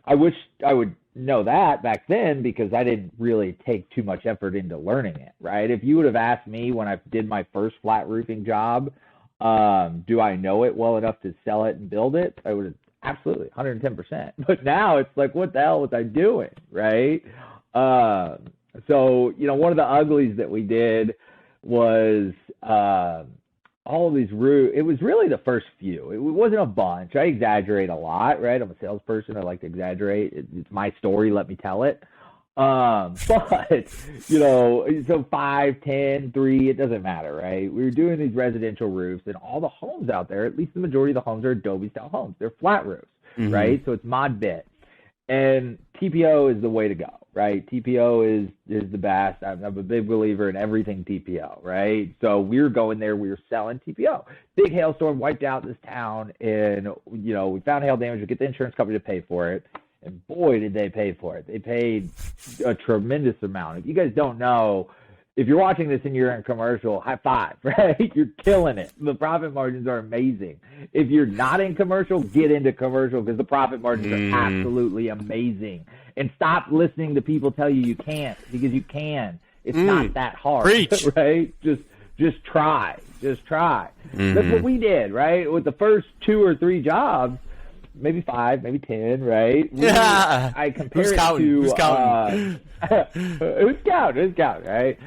I wish I would know that back then, because I didn't really take too much effort into learning it, right? If you would have asked me when I did my first flat roofing job, do I know it well enough to sell it and build it? I would have absolutely 110%. But now it's like, what the hell was I doing, right? So, one of the uglies that we did was all of these roofs. It was really the first few. It wasn't a bunch. I exaggerate a lot, right? I'm a salesperson. I like to exaggerate. It's my story. Let me tell it. But so 5, 10, 3, it doesn't matter, right? We were doing these residential roofs, and all the homes out there, at least the majority of the homes, are Adobe style homes. They're flat roofs, right? So it's mod bit. And TPO is the way to go, right? TPO is the best. I'm a big believer in everything TPO, right? So we were going there, we were selling TPO. Big hailstorm wiped out this town, and we found hail damage. We get the insurance company to pay for it, and boy, did they pay for it. They paid a tremendous amount. If you guys don't know, if you're watching this and you're in commercial, high five, right? You're killing it. The profit margins are amazing. If you're not in commercial, get into commercial, because the profit margins are absolutely amazing. And stop listening to people tell you can't, because you can. It's not that hard. Preach. Right? Just try. Just try. That's what we did, right? With the first 2 or 3 jobs, maybe 5, maybe 10, right? I compare Who's it counting? to Who's counting? Who's counting, right?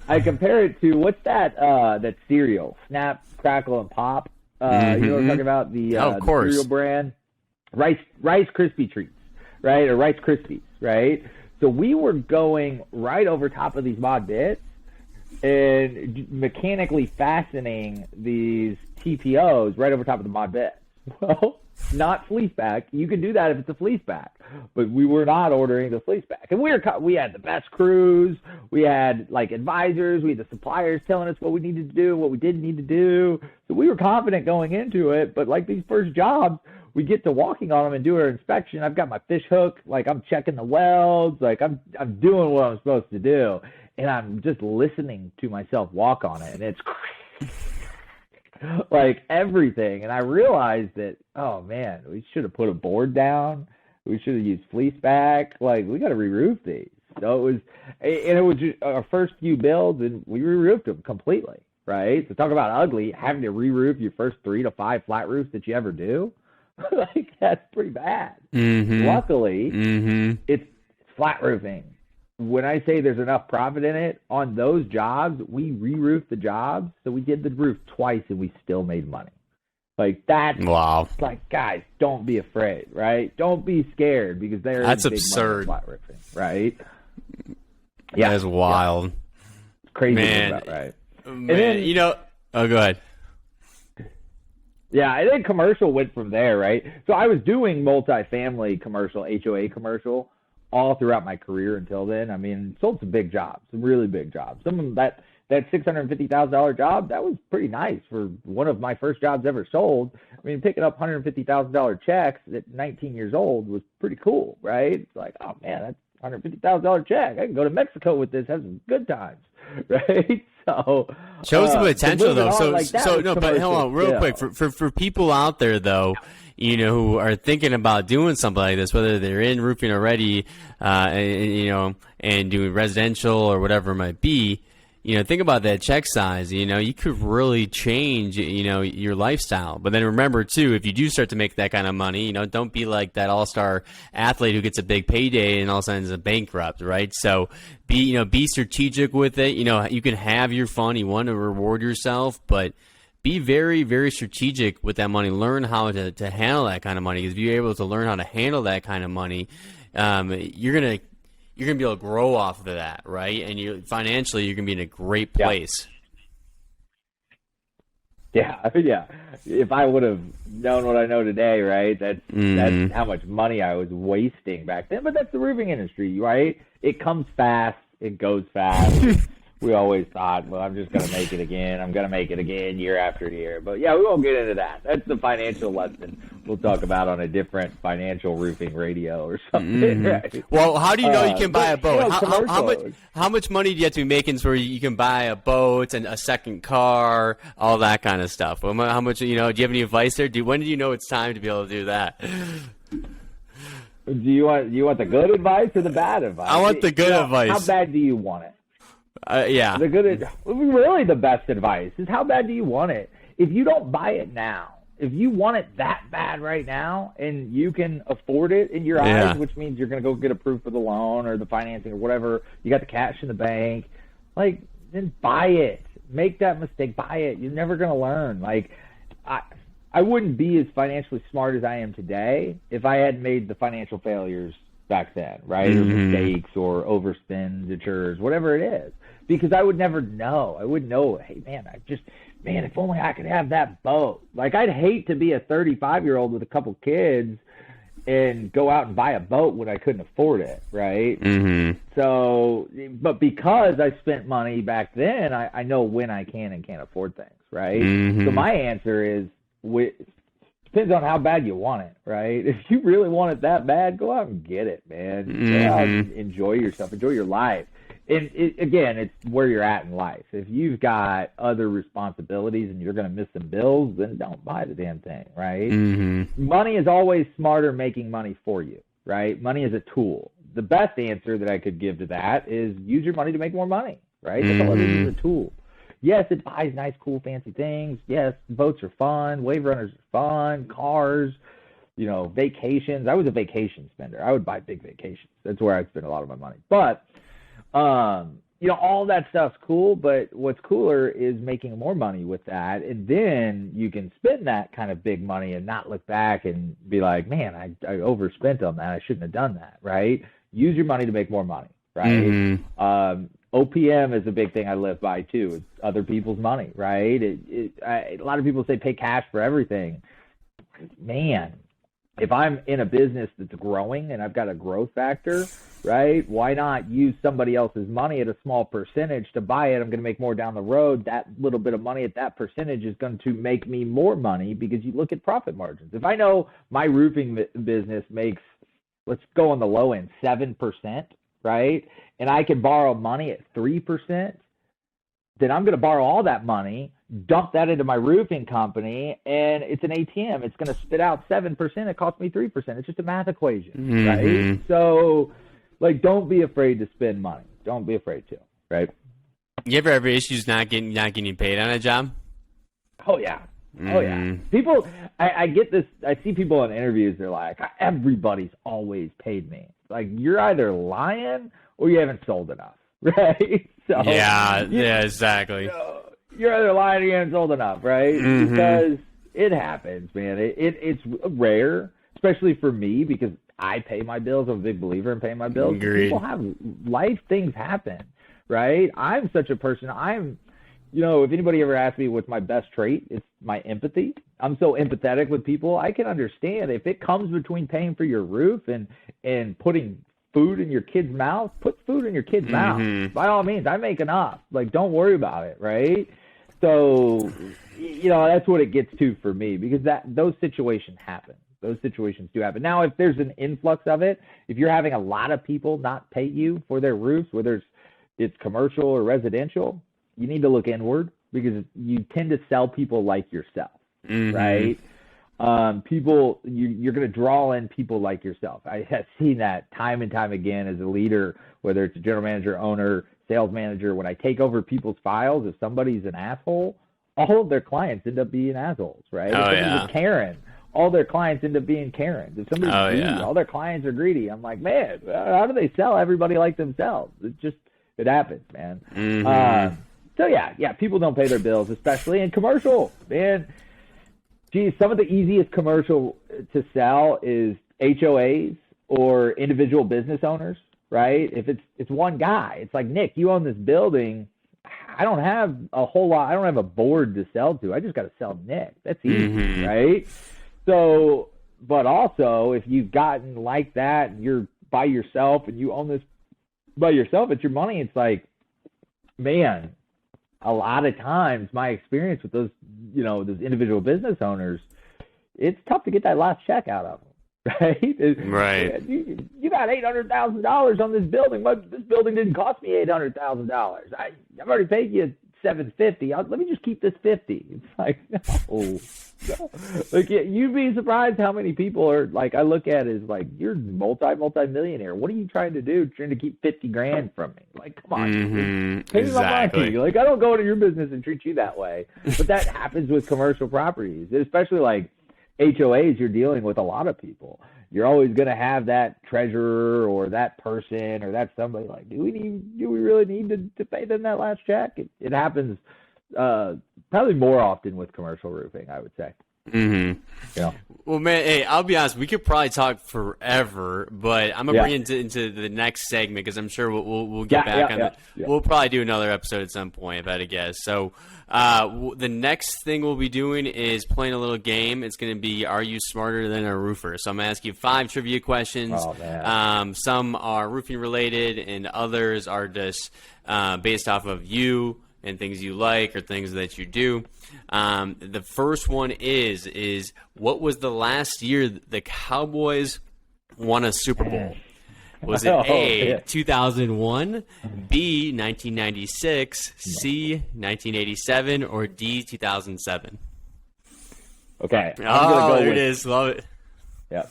I compare it to, what's that cereal? Snap, Crackle, and Pop. You know what I'm talking about? The cereal brand. Rice Krispie treats, right? Or Rice Krispies, right? So we were going right over top of these mod bits and mechanically fastening these TPOs right over top of the mod bits. Well, not fleece back. You can do that if it's a fleece back, but we were not ordering the fleece back. And we had the best crews. We had advisors. We had the suppliers telling us what we needed to do, what we didn't need to do. So we were confident going into it. But these first jobs, we get to walking on them and do our inspection. I've got my fish hook. I'm checking the welds. I'm doing what I'm supposed to do, and I'm just listening to myself walk on it, and it's everything. And I realized that, oh man, we should have put a board down. We should have used fleece back. We got to re-roof these. So it was just our first few builds, and we re-roofed them completely, right? So talk about ugly, having to re-roof your first 3 to 5 flat roofs that you ever do. That's pretty bad. Luckily, it's flat roofing. When I say there's enough profit in it, on those jobs, we re-roofed the jobs. So we did the roof twice, and we still made money. That's wow. Guys, don't be afraid, right? Don't be scared, because that's absurd. Flat roofing, right? Yeah, that's wild. Yeah. It's crazy, man. About, right? Man, and then, oh, go ahead. Yeah, and then commercial went from there, right? So I was doing multifamily commercial, HOA commercial, all throughout my career until then. I mean, sold some big jobs, some really big jobs. Some of that $650,000 job, that was pretty nice for one of my first jobs ever sold. I mean, picking up $150,000 checks at 19 years old was pretty cool, right? It's oh man, that's $150,000 check. I can go to Mexico with this, have some good times, right? So shows the potential, though. But hold on, real quick, for people out there though, who are thinking about doing something like this, whether they're in roofing already, and doing residential or whatever it might be. Think about that check size. You could really change, your lifestyle. But then remember, too, if you do start to make that kind of money, don't be like that all-star athlete who gets a big payday and all of a sudden is a bankrupt, right? So be strategic with it. You can have your fun. You want to reward yourself, but be very, very strategic with that money. Learn how to handle that kind of money. Because if you're able to learn how to handle that kind of money, you're going to be able to grow off of that, right? And financially, you're going to be in a great place. Yeah. If I would have known what I know today, right? That's how much money I was wasting back then. But that's the roofing industry, right? It comes fast. It goes fast. We always thought, well, I'm just going to make it again. I'm going to make it again year after year. But yeah, we won't get into that. That's the financial lesson we'll talk about on a different financial roofing radio or something. Right? Well, how do you know you can buy a boat? How much money do you have to be making so you can buy a boat and a second car, all that kind of stuff? How much, do you have any advice there? When do you know it's time to be able to do that? Do you want the good advice or the bad advice? I want the good advice. How bad do you want it? Yeah. Really the best advice is, how bad do you want it? If you don't buy it now, if you want it that bad right now and you can afford it in your eyes, which means you're going to go get approved for the loan or the financing or whatever, you got the cash in the bank, then buy it. Make that mistake. Buy it. You're never going to learn. Like, I wouldn't be as financially smart as I am today if I hadn't made the financial failures back then, right? Or mistakes or overspenditures, whatever it is. Because I would never know. I wouldn't know, hey, man, if only I could have that boat. Like, I'd hate to be a 35-year-old with a couple kids and go out and buy a boat when I couldn't afford it, right? So, but because I spent money back then, I know when I can and can't afford things, right? So my answer is, depends on how bad you want it, right? If you really want it that bad, go out and get it, man. Go out and enjoy yourself, enjoy your life. And again, it's where you're at in life. If you've got other responsibilities and you're going to miss some bills, then don't buy the damn thing, right? Money is always smarter making money for you, right? Money is a tool. The best answer that I could give to that is use your money to make more money, right? That's all it is a tool. Yes, it buys nice, cool, fancy things. Yes, boats are fun. Wave runners are fun. Cars, vacations. I was a vacation spender. I would buy big vacations. That's where I spend a lot of my money. But all that stuff's cool, but what's cooler is making more money with that, and then you can spend that kind of big money and not look back and be like, man, I overspent on that. I shouldn't have done that, right? Use your money to make more money, right? OPM is a big thing I live by too. It's other people's money, right? A lot of people say pay cash for everything. Man, if I'm in a business that's growing and I've got a growth factor, right, why not use somebody else's money at a small percentage to buy it? I'm going to make more down the road. That little bit of money at that percentage is going to make me more money because you look at profit margins. If I know my roofing business makes, let's go on the low end, 7%, right, and I can borrow money at 3%, then I'm going to borrow all that money, dump that into my roofing company, and it's an ATM. It's going to spit out 7%. It costs me 3%. It's just a math equation, right? So, don't be afraid to spend money. Don't be afraid to, right? You ever have issues not getting paid on a job? Oh, yeah. Oh, yeah. People, I get this. I see people in interviews, they're like, everybody's always paid me. Like, you're either lying or you haven't sold enough, right? So, yeah, exactly. You're either lying or you haven't sold enough, right? Because it happens, man. It's rare, especially for me, because I pay my bills. I'm a big believer in paying my bills. Agreed. People have life things happen, right? I'm such a person. If anybody ever asks me what's my best trait, it's my empathy. I'm so empathetic with people. I can understand if it comes between paying for your roof and putting food in your kid's mouth, put food in your kid's mouth. By all means, I make enough. Don't worry about it, right? So, that's what it gets to for me, because those situations happen. Those situations do happen. Now, if there's an influx of it, if you're having a lot of people not pay you for their roofs, whether it's commercial or residential, you need to look inward, because you tend to sell people like yourself, right? People, you're going to draw in people like yourself. I have seen that time and time again as a leader, whether it's a general manager, owner, sales manager. When I take over people's files, if somebody's an asshole, all of their clients end up being assholes, right? If somebody's a Karen, all their clients end up being Karens. If somebody's greedy, all their clients are greedy. I'm like, man, how do they sell everybody like themselves? It happens, man. So yeah, people don't pay their bills, especially in commercial, man. Geez, some of the easiest commercial to sell is HOAs or individual business owners, right? If it's one guy, it's like, Nick, you own this building. I don't have a whole lot. I don't have a board to sell to. I just got to sell Nick. That's easy, right? So, but also, if you've gotten like that and you're by yourself and you own this by yourself, it's your money. It's like, man, a lot of times my experience with those individual business owners, it's tough to get that last check out of them, right? Right. You got $800,000 on this building. This building didn't cost me $800,000. I've already paid you $750. Let me just keep this $50. It's like, no. Like, you'd be surprised how many people are like, I look at it as like, you're multi-millionaire. What are you trying to do? Trying to keep $50,000 from me? Like, come on, pay me my money. Like, I don't go into your business and treat you that way. But that happens with commercial properties, especially like HOAs. You're dealing with a lot of people. You're always going to have that treasurer or that person or that somebody like, do we really need to pay them that last check? It happens Probably more often with commercial roofing, I would say. Mm-hmm. Yeah. Well, man, hey, I'll be honest. We could probably talk forever, but I'm gonna bring it into the next segment because I'm sure we'll get back on it. We'll probably do another episode at some point, if I had to guess. So, the next thing we'll be doing is playing a little game. It's gonna be Are You Smarter Than a Roofer? So I'm gonna ask you 5 trivia questions. Oh, man. Some are roofing related, and others are just based off of you and things you like or things that you do. The first one is what was the last year the Cowboys won a Super Bowl? Was it A, 2001, B, 1996, C, 1987, or D, 2007? Okay. There it is. Love it. Yeah.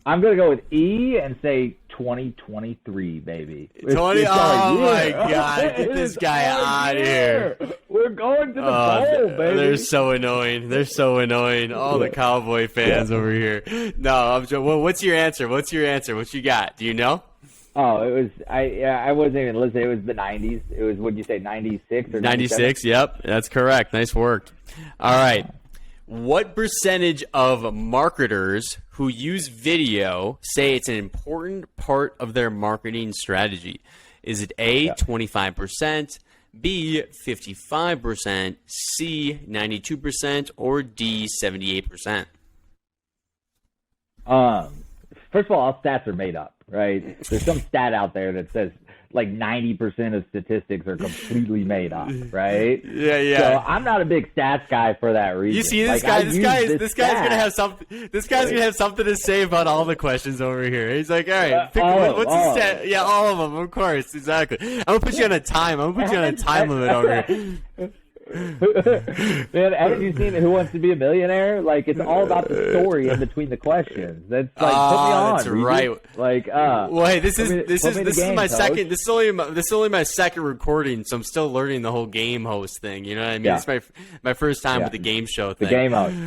I'm going to go with E and say 2023, baby. 20? Oh, my God. Get this guy out of here. We're going to the bowl, baby. They're so annoying. They're so annoying. All the Cowboy fans over here. No, I'm joking. Well, what's your answer? What you got? Do you know? Oh, it was I wasn't even listening. It was the 90s. It was, what'd you say, 96 or 96? Yep, that's correct. Nice work. All right. What percentage of marketers who use video say it's an important part of their marketing strategy? Is it A, 25%, B, 55%, C, 92%, or D, 78%? First of all stats are made up, right? There's some stat out there that says like 90% of statistics are completely made up, right? Yeah. So I'm not a big stats guy for that reason. You see this guy? This guy's gonna have something. This guy's gonna have something to say about all the questions over here. He's like, all right, what's the stat? Yeah, all of them, of course, exactly. I'm gonna put you on a time. I'm gonna put you on a time limit over here. Man, haven't you seen Who Wants to Be a Millionaire? Like, it's all about the story in between the questions. That's like, put me on. That's right. Like, well, hey, this is my second. This is only my second recording, so I'm still learning the whole game host thing. You know what I mean? Yeah. It's my first time with the game show thing. The game host.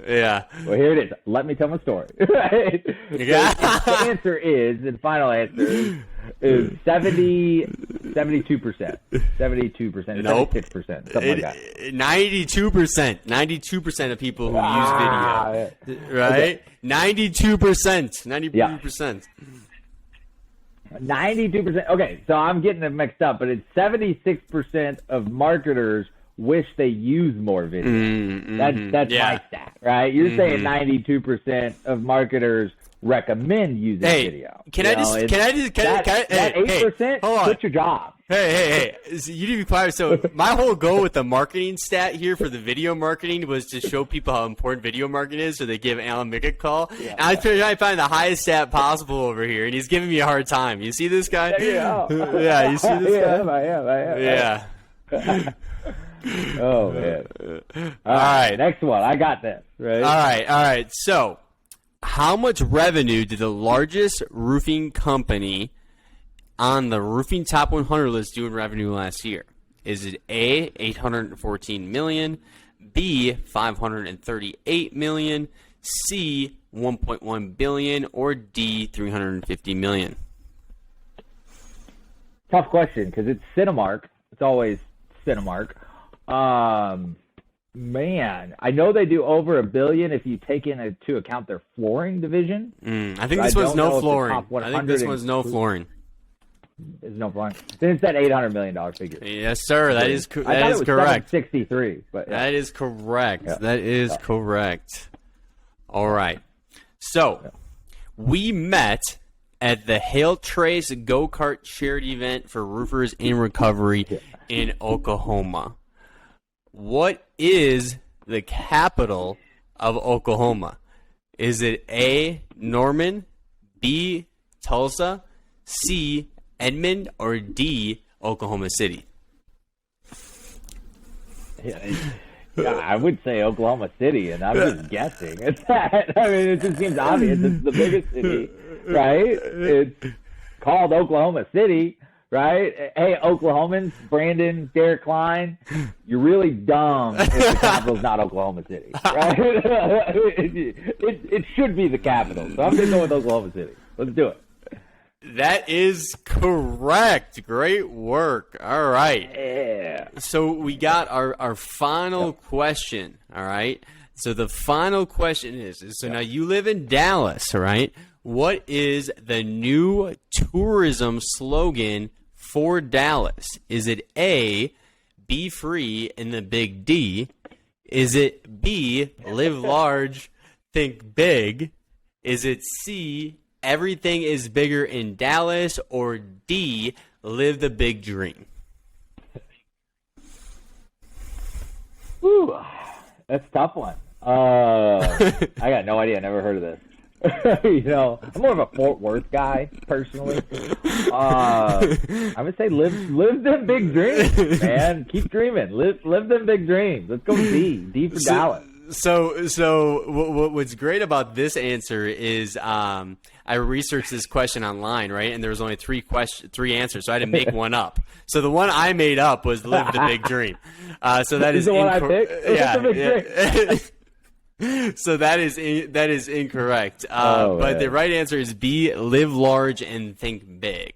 Yeah. Well, here it is. Let me tell my story. Right? Yeah. The answer is, the final answer is 72%. 72%. Nope. 76%. Something like that. 92%. 92% of people who use video. Right? Okay. 92%. 92%. 92%. Okay, so I'm getting it mixed up, but it's 76% of marketers wish they use more video. That's my stat, right? You're saying 92% of marketers recommend using video. Can I just that 8%? Quit your job. Hey! So you need to be quiet. So my whole goal with the marketing stat here for the video marketing was to show people how important video marketing is, so they give Alan Mick a call. Yeah. And I was trying to find the highest stat possible over here, and he's giving me a hard time. You see this guy? Yeah, you see this guy? I am. Oh, man. All right, next one. I got this. Right? All right. So, how much revenue did the largest roofing company on the Roofing Top 100 list do in revenue last year? Is it A, $814 million, B, $538 million, C, $1.1 billion, or D, $350 million? Tough question, because it's Cinemark. It's always Cinemark. Man, I know they do over $1 billion if you take into account their flooring division. I think this one's no flooring. I think this one's no flooring. There's no flooring. Then it's that $800 million figure. Yes, sir. That is correct. 763, but that is correct. Yeah. That is correct. All right. So we met at the Hail Trace Go-Kart charity event for roofers in recovery in Oklahoma. What is the capital of Oklahoma? Is it A, Norman, B, Tulsa, C, Edmond, or D, Oklahoma City? Yeah, I would say Oklahoma City, and I'm just guessing. It's that. I mean, it just seems obvious. It's the biggest city, right? It's called Oklahoma City. Right? Hey, Oklahomans, Brandon, Derek Klein, you're really dumb if the capital's not Oklahoma City. Right? it should be the capital. So I'm going to go with Oklahoma City. Let's do it. That is correct. Great work. All right. Yeah. So we got our final question. All right. So the final question is so now you live in Dallas, all right? What is the new tourism slogan for Dallas? Is it A, be free in the big D? Is it B, live large, think big? Is it C, everything is bigger in Dallas? Or D, live the big dream? Whew, that's a tough one. I got no idea. I never heard of this. I'm more of a Fort Worth guy personally. I would say live them big dreams, man. Keep dreaming. Live them big dreams. Let's go D for Dallas. So what's great about this answer is I researched this question online, right? And there was only three answers, so I had to make one up. So the one I made up was live the big dream. So that is the one I picked. Yeah. So that is incorrect. But the right answer is B, live large and think big.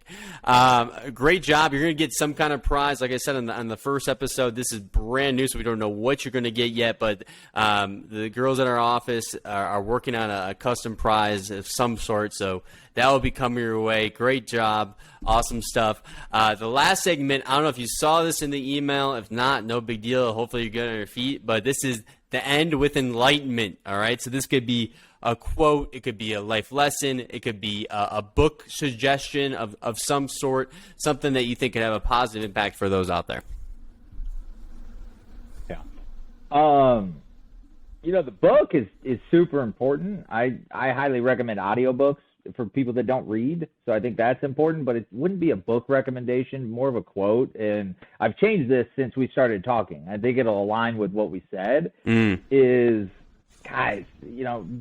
Great job. You're going to get some kind of prize. Like I said on the first episode, this is brand new, so we don't know what you're going to get yet. But the girls at our office are working on a custom prize of some sort, so that will be coming your way. Great job. Awesome stuff. The last segment, I don't know if you saw this in the email. If not, no big deal. Hopefully you're good on your feet. But this is the end with enlightenment, all right? So this could be a quote. It could be a life lesson. It could be a book suggestion of some sort, something that you think could have a positive impact for those out there. Yeah. The book is super important. I highly recommend audiobooks for people that don't read. So I think that's important, but it wouldn't be a book recommendation, more of a quote. And I've changed this since we started talking. I think it'll align with what we said is, guys,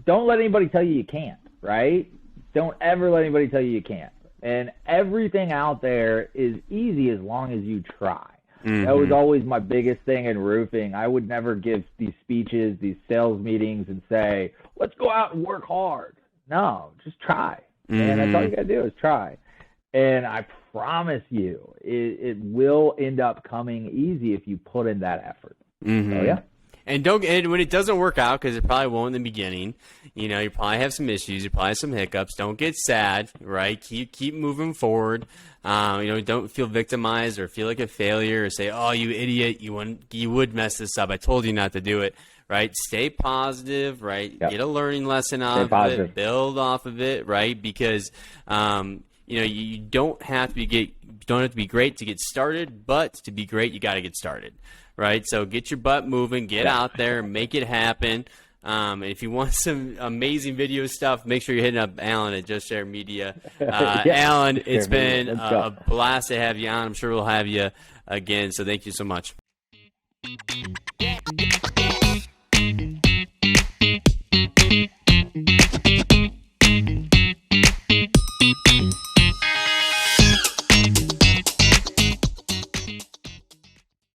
don't let anybody tell you can't, right? Don't ever let anybody tell you can't. And everything out there is easy as long as you try. That was always my biggest thing in roofing. I would never give these speeches, these sales meetings and say, let's go out and work hard. No, just try. And that's all you got to do is try. And I promise you, it will end up coming easy if you put in that effort. So, yeah. And when it doesn't work out, because it probably won't in the beginning, you probably have some issues, you probably have some hiccups. Don't get sad, right? Keep moving forward. Don't feel victimized or feel like a failure or say, "Oh, you idiot, you would mess this up. I told you not to do it." Right? Stay positive, right? Yep. Get a learning lesson off of it, build off of it, right? Because you don't have to be great to get started, but to be great, you got to get started, right? So get your butt moving, get out there, make it happen. If you want some amazing video stuff, make sure you're hitting up Alan at Just Share Media. Alan, it's been a blast to have you on. I'm sure we'll have you again. So thank you so much.